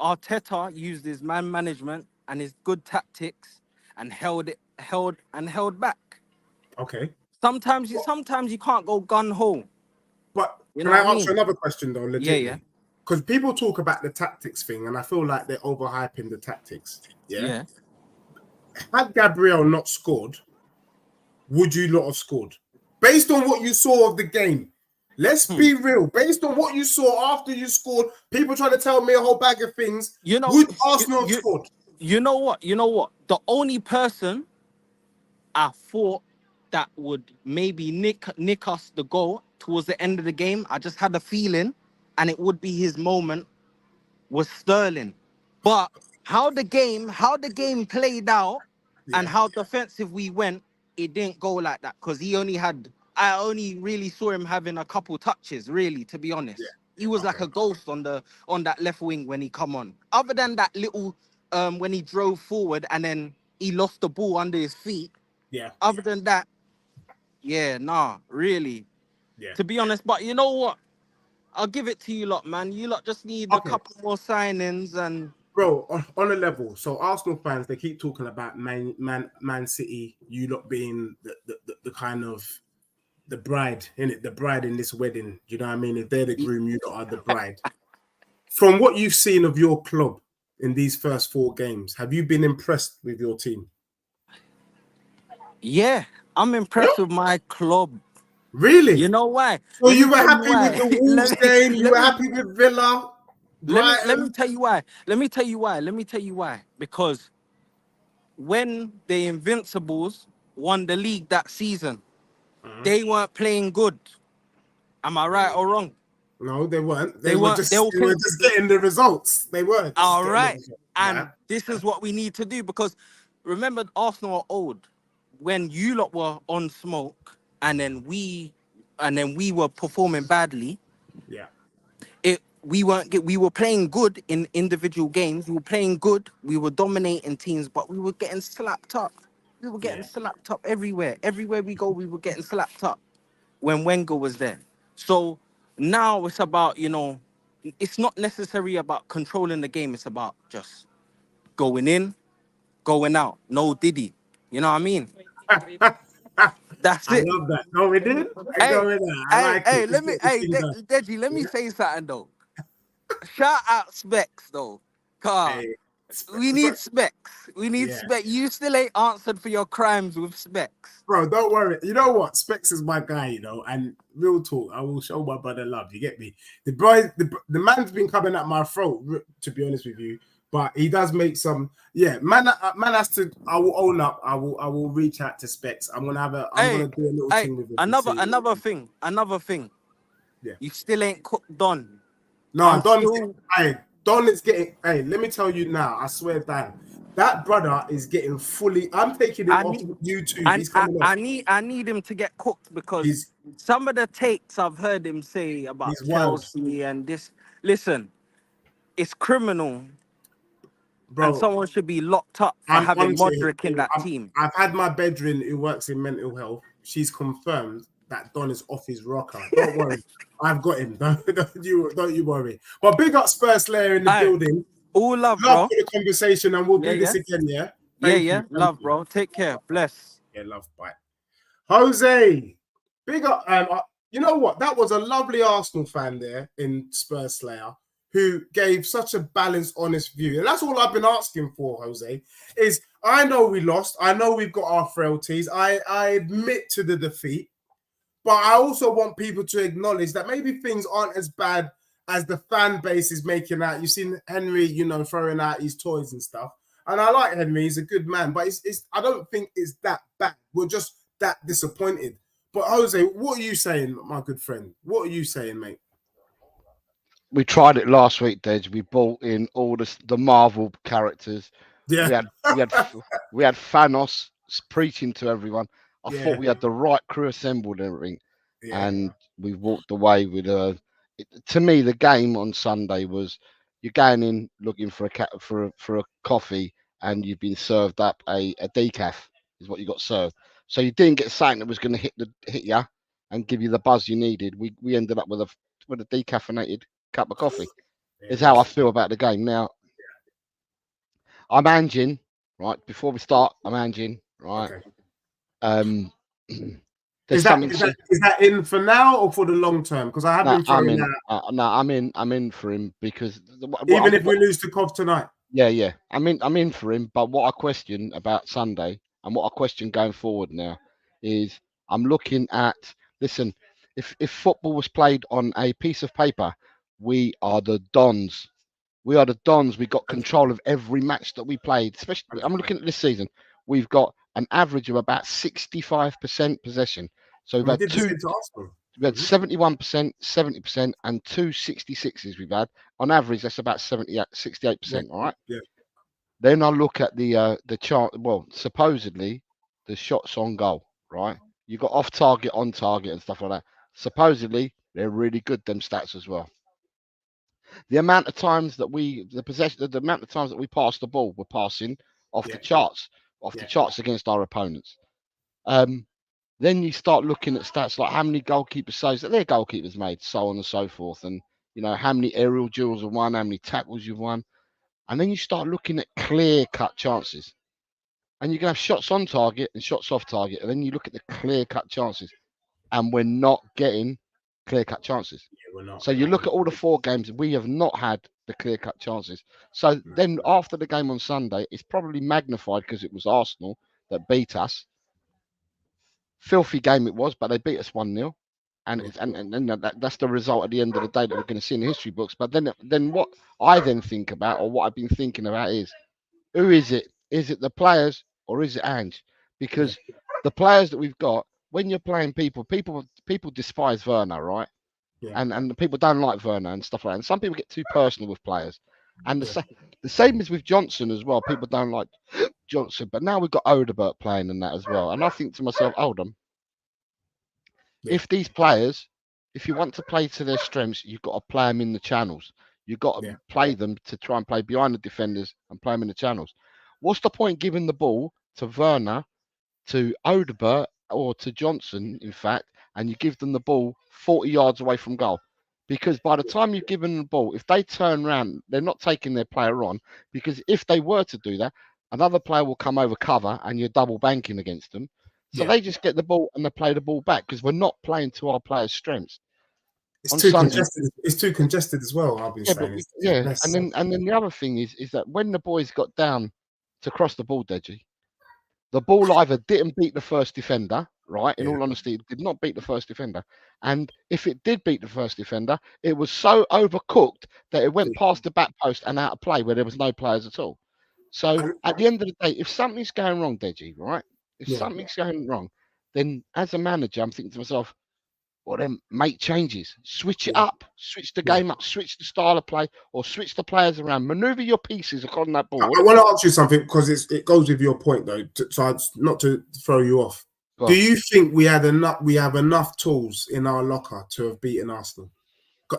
Arteta used his man management and his good tactics and held back. Okay. Sometimes you can't go gun ho. But can I ask you another question though? Legitimately? Yeah. because people talk about the tactics thing, and I feel like they're overhyping the tactics. Yeah. Had Gabriel not scored, would you not have scored? Based on what you saw of the game, let's be real. Based on what you saw after you scored, people trying to tell me a whole bag of things. You know, would Arsenal have scored? You know what? The only person I thought that would maybe nick us the goal towards the end of the game, I just had a feeling, and it would be his moment, was Sterling. But how the game played out and how defensive we went, it didn't go like that, because I only really saw him having a couple touches, really, to be honest. He was like a ghost on that left wing when he come on. Other than that little when he drove forward and then he lost the ball under his feet. Yeah. Other than that, really. Yeah. To be honest, but you know what? I'll give it to you lot, man. You lot just need a couple more signings and. Bro, on a level, so Arsenal fans, they keep talking about Man City, you lot being the kind of the bride, innit? The bride in this wedding. Do you know what I mean? If they're the groom, you lot are the bride. From what you've seen of your club in these first 4 games, have you been impressed with your team? Yeah, I'm impressed with my club. Really? You know why? So you were happy with the Wolves game? You were happy with Villa? Let me tell you why. Because when the Invincibles won the league that season, they weren't playing good. Am I right or wrong? No, they weren't. They were just getting the results. They weren't. All right. And this is what we need to do, because remember, Arsenal are old. When you lot were on smoke and then we were performing badly. Yeah. We were playing good in individual games. We were playing good. We were dominating teams, but we were getting slapped up. We were getting slapped up everywhere. Everywhere we go, we were getting slapped up when Wenger was there. So now it's about, it's not necessarily about controlling the game. It's about just going in, going out. No Diddy. You know what I mean? That's it. I love that. Going in and going out. I like it. Deji, let me say something though. Shout out Specs though. We need Specs. We need Specs. You still ain't answered for your crimes with Specs. Bro, don't worry. You know what? Specs is my guy, and real talk, I will show my brother love. You get me? The man's been coming at my throat, to be honest with you. But he does make some, man has to. I will own up. I will reach out to Specs. I'm gonna do a little thing with him. Another thing. Yeah. You still ain't cooked Don. No, Don is getting. Hey, let me tell you now. I swear, Dan, that brother is getting fully. I'm taking him off YouTube. He's coming off. I need him to get cooked, because some of the takes I've heard him say about Chelsea and this. Listen, it's criminal. Bro, and someone should be locked up for having Modric in that team. I've had my bedroom who works in mental health. She's confirmed that Don is off his rocker. Don't worry. I've got him. Don't you worry. But big up Spurs Slayer in the building. All love, bro. For the conversation, and we'll do this again, yeah? Thank you. Love, bro. Take care. Bless. Yeah, love. Bye. Jose, big up. You know what? That was a lovely Arsenal fan there in Spurs Slayer, who gave such a balanced, honest view. And that's all I've been asking for, Jose, is I know we lost. I know we've got our frailties. I admit to the defeat. But I also want people to acknowledge that maybe things aren't as bad as the fan base is making out. You've seen Henry, throwing out his toys and stuff. And I like Henry. He's a good man. But I don't think it's that bad. We're just that disappointed. But Jose, what are you saying, my good friend? What are you saying, mate? We tried it last week, Dej. We brought in all the Marvel characters. Yeah. We had Thanos preaching to everyone. I thought we had the right crew assembled and everything, and we walked away with to me, the game on Sunday was you're going in looking for a coffee, and you've been served up a decaf is what you got served. So you didn't get something that was going to hit you and give you the buzz you needed. We ended up with a decaffeinated cup of coffee. Is how I feel about the game now. I'm Anging, right? Before we start, I'm Anging, right? Okay. Is that in for now or for the long term? Because I have been throwing that. No, I'm in for him because even if we lose to Cov tonight. Yeah. I'm in for him. But what I question about Sunday and what I question going forward now is I'm looking at. Listen, if football was played on a piece of paper, we are the Dons. We are the Dons. We got control of every match that we played. Especially, I'm looking at this season. We've got an average of about 65% possession. So we've had we had 71%, 70%, and 2 66s we've had. On average, that's about 68%, all right? Yeah. Then I look at the chart. Well, supposedly, the shots on goal, right? You got off target, on target, and stuff like that. Supposedly, they're really good, them stats as well. The amount of times that the amount of times that we pass the ball, we're passing off the charts, the charts against our opponents. Then you start looking at stats like how many goalkeeper saves that their goalkeepers made, so on and so forth, and how many aerial duels have won, how many tackles you've won, and then you start looking at clear-cut chances, and you can have shots on target and shots off target, and then you look at the clear-cut chances, and we're not getting clear-cut chances. We're not. So you look at all the 4 games, we have not had the clear-cut chances. So then after the game on Sunday, it's probably magnified because it was Arsenal that beat us. Filthy game it was, but they beat us 1-0, and that's the result at the end of the day that we're going to see in the history books. But then what I then think about, or what I've been thinking about, is who is it? Is it the players or is it Ange? Because the players that we've got, when you're playing people despise Werner, right? Yeah. And the people don't like Werner and stuff like that. And some people get too personal with players, and the same is with Johnson as well. People don't like Johnson, but now we've got Odegaard playing in that as well. And I think to myself, hold on. If these players, if you want to play to their strengths, you've got to play them in the channels. You've got to play them to try and play behind the defenders and play them in the channels. What's the point giving the ball to Werner, to Odegaard, or to Johnson, in fact, and you give them the ball 40 yards away from goal? Because by the time you've given them the ball, if they turn around, they're not taking their player on, because if they were to do that, another player will come over cover and you're double banking against them. So they just get the ball and they play the ball back because we're not playing to our players' strengths. It's too congested. It's too congested as well. I've been saying. And then the other thing is that when the boys got down to cross the ball, Deji, the ball either didn't beat the first defender, right? In all honesty, it did not beat the first defender. And if it did beat the first defender, it was so overcooked that it went past the back post and out of play where there was no players at all. So at the end of the day, if something's going wrong, Deji, right? If something's going wrong, then as a manager, I'm thinking to myself, well, then make changes, switch it up, switch the game up, switch the style of play, or switch the players around, maneuver your pieces on that board. I want to ask you something because it goes with your point, though. So not to throw you off. Do you think we have enough tools in our locker to have beaten Arsenal?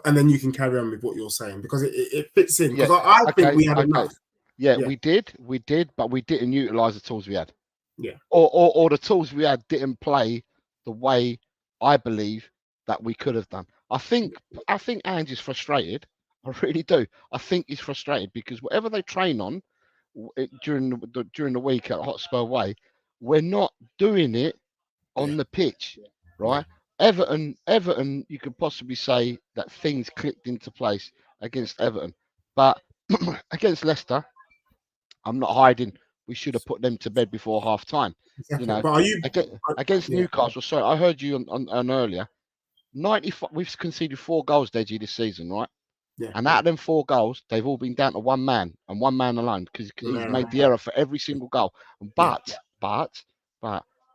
And then you can carry on with what you're saying because it fits in. Because I think we had enough. Yeah, we did, but we didn't utilize the tools we had. Yeah. Or the tools we had didn't play the way I believe that we could have done. I think Ange is frustrated. I really do. I think he's frustrated because whatever they train on during the week at Hotspur Way, we're not doing it on the pitch, right? Everton, you could possibly say that things clicked into place against Everton, but against Leicester, I'm not hiding. We should have put them to bed before half time. Exactly. But are you against Newcastle? Sorry, I heard you on earlier. 95. We've conceded 4 goals, Deji, this season, right? Yeah. And out of them 4 goals, they've all been down to one man and one man alone because he's made the error for every single goal. But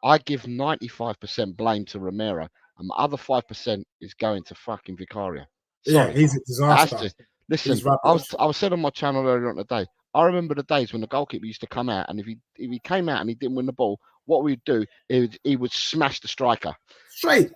I give 95% blame to Romero, and the other 5% is going to fucking Vicario. Sorry. Yeah, he's a disaster. Listen, I was said on my channel earlier on today. I remember the days when the goalkeeper used to come out, and if he came out and he didn't win the ball, what we'd do is he would smash the striker straight.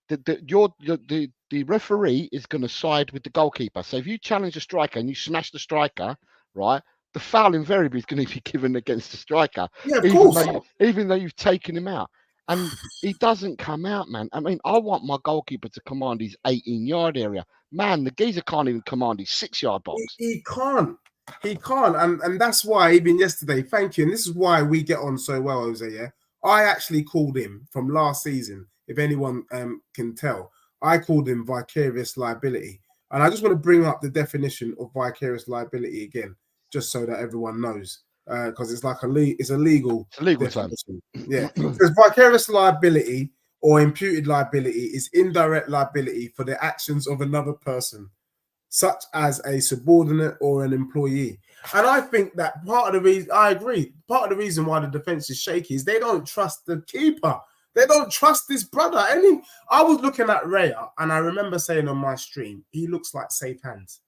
The referee is going to side with the goalkeeper. So if you challenge a striker and you smash the striker, right, the foul invariably is going to be given against the striker. Yeah, of course. Even though you've taken him out. And he doesn't come out, man. I mean, I want my goalkeeper to command his 18-yard area. Man, the geezer can't even command his 6-yard box. He can't. He can't. And that's why even yesterday, thank you. And this is why we get on so well, Jose, yeah? I actually called him from last season. if anyone can tell. I called him vicarious liability. And I just want to bring up the definition of vicarious liability again, just so that everyone knows, because it's like it's a legal definition. Yeah. Because vicarious liability or imputed liability is indirect liability for the actions of another person, such as a subordinate or an employee. And I think that part of the reason, I agree, part of the reason why the defense is shaky is they don't trust the keeper. They don't trust this brother. I was looking at Raya, and I remember saying on my stream, he looks like safe hands.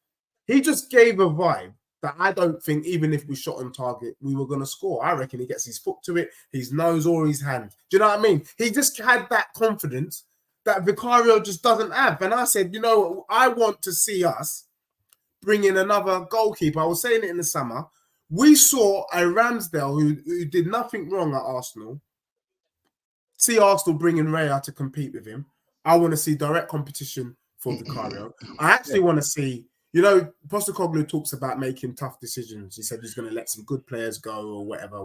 He just gave a vibe that I don't think, even if we shot on target, we were going to score. I reckon he gets his foot to it, his nose or his hand. Do you know what I mean? He just had that confidence that Vicario just doesn't have. And I said, you know, I want to see us bring in another goalkeeper. I was saying it in the summer. We saw a Ramsdale who did nothing wrong at Arsenal. See Arsenal bringing Raya to compete with him. I want to see direct competition for Vicario. I actually want to see, you know, Postecoglou talks about making tough decisions. He said he's going to let some good players go or whatever.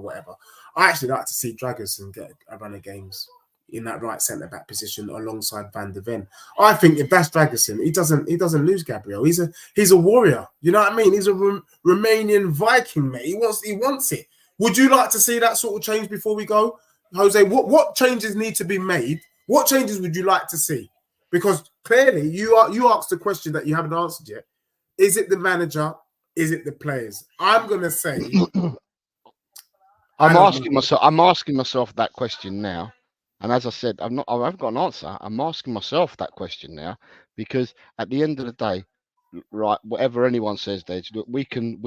I actually like to see Dragerson get a run of games in that right centre-back position alongside Van de Ven. I think if that's Dragerson, he doesn't lose Gabriel. He's a warrior. You know what I mean? He's a Romanian Viking, mate. He wants it. Would you like to see that sort of change before we go? Jose, what changes need to be made? What changes would you like to see? Because clearly you asked a question that you haven't answered yet. Is it the manager? Is it the players? I'm gonna say I'm asking myself that question now. And as I said, I haven't got an answer. I'm asking myself that question now because at the end of the day, right, whatever anyone says, we can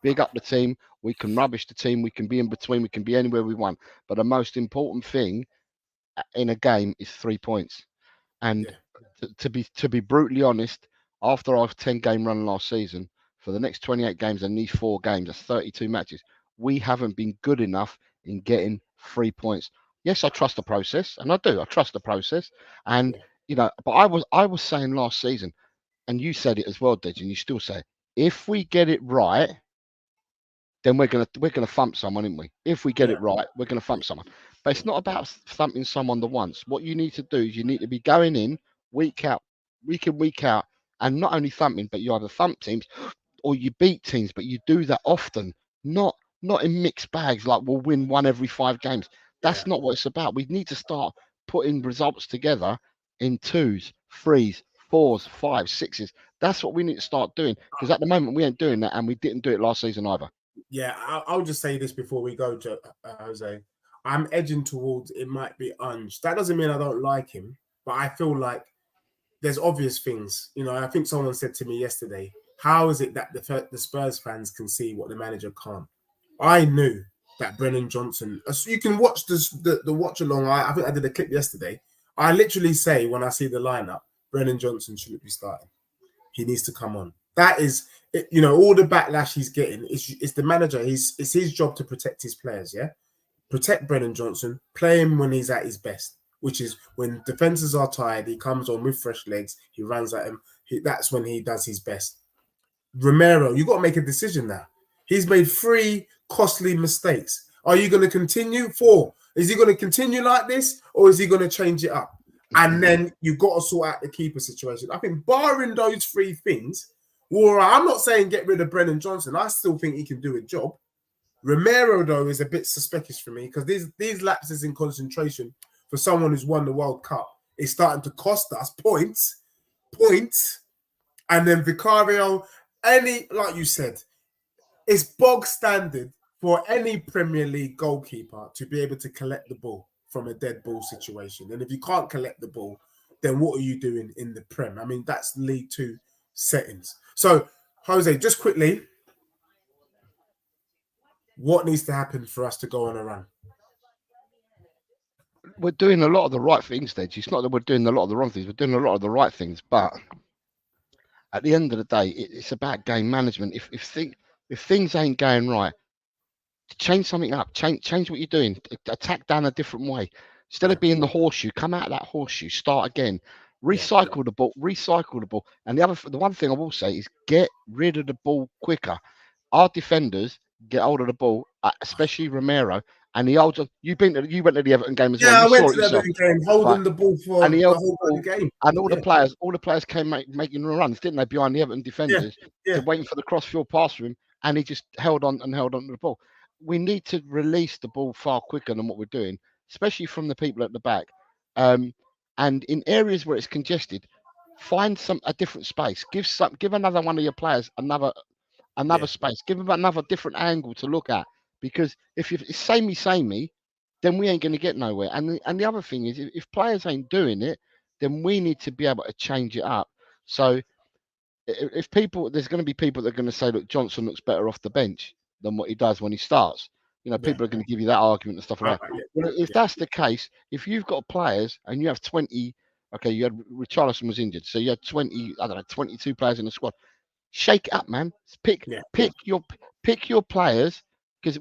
big up the team, we can rubbish the team, we can be in between, we can be anywhere we want. But the most important thing in a game is 3 points. And to be brutally honest, after our 10-game run last season, for the next 28 games and these 4 games, that's 32 matches, we haven't been good enough in getting 3 points. Yes, I trust the process, and I do. I trust the process. And you know, but I was saying last season, and you said it as well, Dej, and you still say it, if we get it right, then we're gonna thump someone, aren't we? If we get it right, we're gonna thump someone. But it's not about thumping someone the once. What you need to do is you need to be going in week in, week out, and not only thumping, but you either thump teams or you beat teams, but you do that often, not in mixed bags like we'll win 1 every 5 games. That's not what it's about. We need to start putting results together in 2s, 3s, 4s, 5s, 6s. That's what we need to start doing because at the moment we ain't doing that, and we didn't do it last season either. Yeah, I'll just say this before we go, Jose. I'm edging towards it might be Ange. That doesn't mean I don't like him, but I feel like there's obvious things. You know, I think someone said to me yesterday, how is it that the Spurs fans can see what the manager can't? I knew that Brennan Johnson, you can watch the watch along. I think I did a clip yesterday. I literally say when I see the lineup, Brennan Johnson shouldn't be starting. He needs to come on. That is, you know, all the backlash he's getting. It's the manager. It's his job to protect his players. Yeah, protect Brennan Johnson. Play him when he's at his best, which is when defenses are tired. He comes on with fresh legs. He runs at him. That's when he does his best. Romero, you got to make a decision now. He's made 3 costly mistakes. Are you going to continue? 4. Is he going to continue like this, or is he going to change it up? And then you've got to sort out the keeper situation. I think barring those 3 things, well, I'm not saying get rid of Brennan Johnson. I still think he can do a job. Romero, though, is a bit suspicious for me because these lapses in concentration for someone who's won the World Cup is starting to cost us points. And then Vicario, like you said, it's bog standard for any Premier League goalkeeper to be able to collect the ball from a dead ball situation. And if you can't collect the ball, then what are you doing in the Prem? I mean, that's League 2 settings. So, Jose, just quickly, what needs to happen for us to go on a run? We're doing a lot of the right things, Dej. It's not that we're doing a lot of the wrong things. We're doing a lot of the right things. But at the end of the day, it's about game management. If things ain't going right, change something up. Change what you're doing. Attack down a different way. Instead of being the horseshoe, come out of that horseshoe. Start again. Recycle the ball. And the one thing I will say is get rid of the ball quicker. Our defenders get hold of the ball, especially Romero, and he holds on. You went to the Everton game as well. Yeah, You I went saw to it the yourself. Everton game, holding the ball for and he the held whole ball, game. And all the players came making runs, didn't they, behind the Everton defenders, waiting for the cross-field pass for him, and he just held on to the ball. We need to release the ball far quicker than what we're doing, especially from the people at the back. And in areas where it's congested, find a different space. Give another one of your players another space. Give them another different angle to look at. Because if it's samey, then we ain't going to get nowhere. And the other thing is, if players ain't doing it, then we need to be able to change it up. So there's going to be people that are going to say, look, Johnson looks better off the bench than what he does when he starts. People are going to give you that argument and stuff like that. Well, if that's the case, if you've got players and you have 20, okay, you had Richarlison was injured, so you had 22 players in the squad. Shake it up, man. Pick your players, because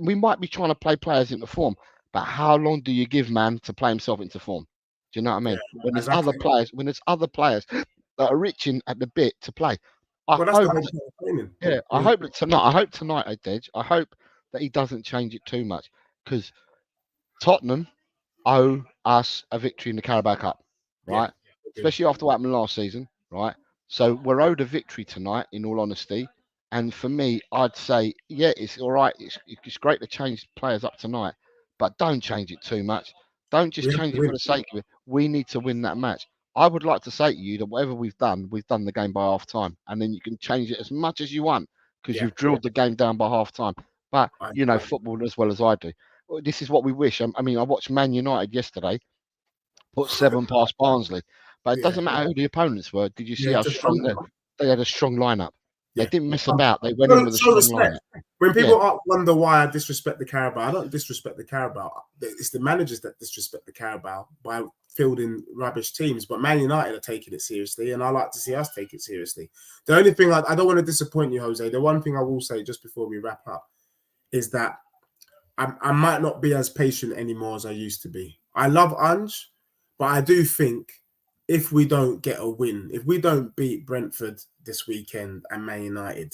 we might be trying to play players into form, but how long do you give man to play himself into form? Do you know what I mean? When there's other players that are reaching at the bit to play. I hope that tonight, Dej, I hope that he doesn't change it too much, because Tottenham owe us a victory in the Carabao Cup, right? Especially after what happened last season, right? So we're owed a victory tonight, in all honesty. And for me, I'd say, it's all right. It's great to change players up tonight, but don't change it too much. Don't just change it for the sake of it. We need to win that match. I would like to say to you that whatever we've done the game by half time, and then you can change it as much as you want, because you've drilled the game down by half time. But football as well as I do. This is what we wish. I mean, I watched Man United yesterday put 7 past Barnsley, but it doesn't matter who the opponents were. Did you see how strong they had? A strong lineup. They didn't mess about. They went in with a strong lineup. When people wonder why I disrespect the Carabao, I don't disrespect the Carabao. It's the managers that disrespect the Carabao by fielding rubbish teams. But Man United are taking it seriously, and I like to see us take it seriously. The only thing I don't want to disappoint you, Jose. The one thing I will say just before we wrap up is that I might not be as patient anymore as I used to be. I love Ange, but I do think if we don't get a win, if we don't beat Brentford this weekend and Man United,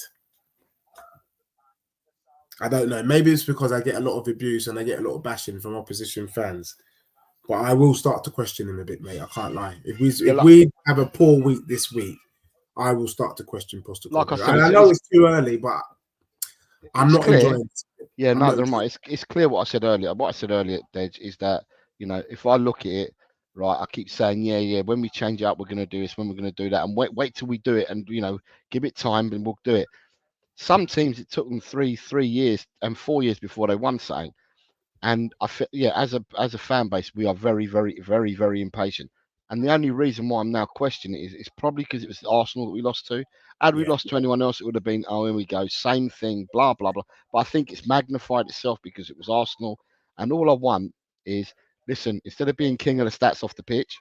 I don't know. Maybe it's because I get a lot of abuse and I get a lot of bashing from opposition fans. But I will start to question him a bit, mate. I can't lie. If we have a poor week this week, I will start to question Postecoglou. Like I said, I know it's too early, but I'm not enjoying it. Yeah, no, they're right. It's clear what I said earlier. What I said earlier, Dej, is that, if I look at it, right, I keep saying, when we change up, we're going to do this, when we're going to do that, and wait till we do it, and give it time, and we'll do it. Some teams, it took them 3 years and 4 years before they won something, and I feel, as a fan base, we are very, very, very, very impatient. And the only reason why I'm now questioning it is probably because it was Arsenal that we lost to. Had we lost to anyone else, it would have been, here we go, same thing, blah, blah, blah. But I think it's magnified itself because it was Arsenal. And all I want is, listen, instead of being king of the stats off the pitch,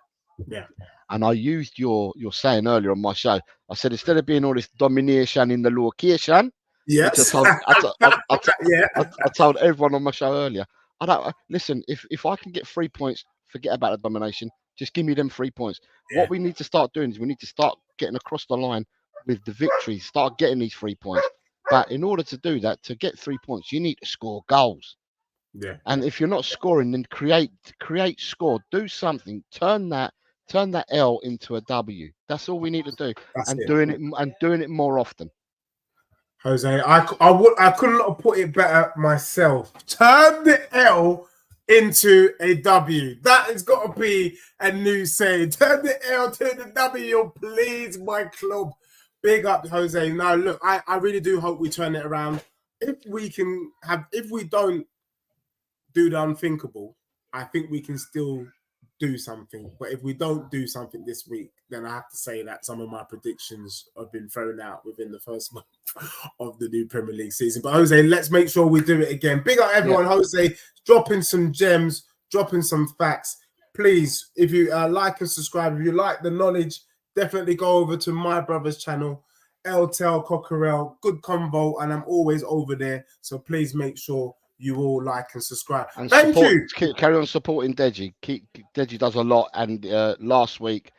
and I used your saying earlier on my show, I said, instead of being all this domination in the location, which I told everyone on my show earlier, listen, if I can get 3 points, forget about the domination. Just give me them 3 points. What we need to start doing is we need to start getting across the line with the victories, start getting these 3 points. But in order to do that, to get 3 points, you need to score goals. Yeah. And if you're not scoring, then create score. Do something. Turn that L into a W. That's all we need to do. Doing it more often. Jose, I couldn't have put it better myself. Turn the L into a W. That has got to be a new saying. Turn the L to the W, please, my club. Big up, Jose. Now, look, I really do hope we turn it around. If we don't do the unthinkable, I think we can still do something. But if we don't do something this week, then I have to say that some of my predictions have been thrown out within the first month of the new Premier League season. But Jose, let's make sure we do it again. Big up everyone. Jose, dropping some gems, dropping some facts. Please, if you like and subscribe, if you like the knowledge, definitely go over to my brother's channel, LTEL Cockerell. Good convo, and I'm always over there. So please make sure you all like and subscribe. And thank you. Carry on supporting Deji. Deji does a lot. And last week,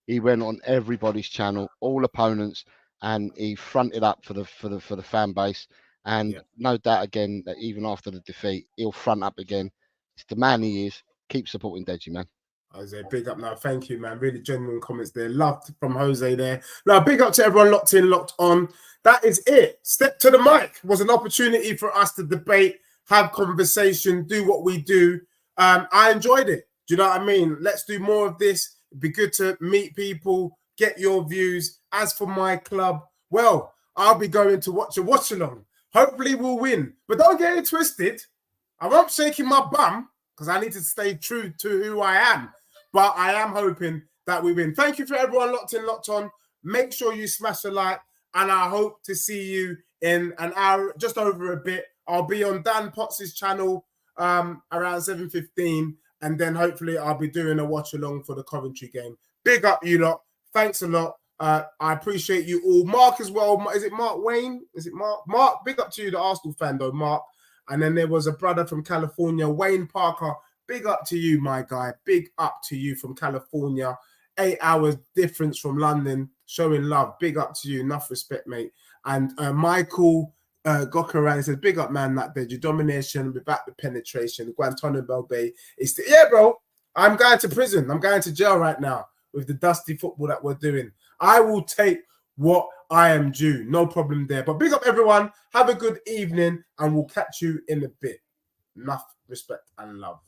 he went on everybody's channel, all opponents, and he fronted up for the fan base. And no doubt again that even after the defeat, he'll front up again. It's the man he is. Keep supporting Deji, man. Jose, big up now. Thank you, man. Really genuine comments there. Love from Jose there. Now, big up to everyone locked in, locked on. That is it. Step to the mic was an opportunity for us to debate, have conversation, do what we do. I enjoyed it. Do you know what I mean? Let's do more of this. It'd be good to meet people, get your views. As for my club, well, I'll be going to watch a watch along. Hopefully we'll win. But don't get it twisted. I won't shaking my bum because I need to stay true to who I am. But I am hoping that we win. Thank you for everyone locked in, locked on. Make sure you smash a like. And I hope to see you in an hour, just over a bit. I'll be on Dan Potts' channel around 7:15. And then hopefully I'll be doing a watch along for the Coventry game. Big up, you lot. Thanks a lot. I appreciate you all. Mark as well. Is it Mark Wayne? Is it Mark? Mark, big up to you, the Arsenal fan, though, Mark. And then there was a brother from California, Wayne Parker. Big up to you, my guy. Big up to you from California. 8 hours difference from London. Showing love. Big up to you. Enough respect, mate. And Michael Gokaran says, big up, man, that did your domination without the penetration. Guantanamo Bay. Yeah, bro. I'm going to prison. I'm going to jail right now with the dusty football that we're doing. I will take what I am due. No problem there. But big up, everyone. Have a good evening, and we'll catch you in a bit. Enough respect and love.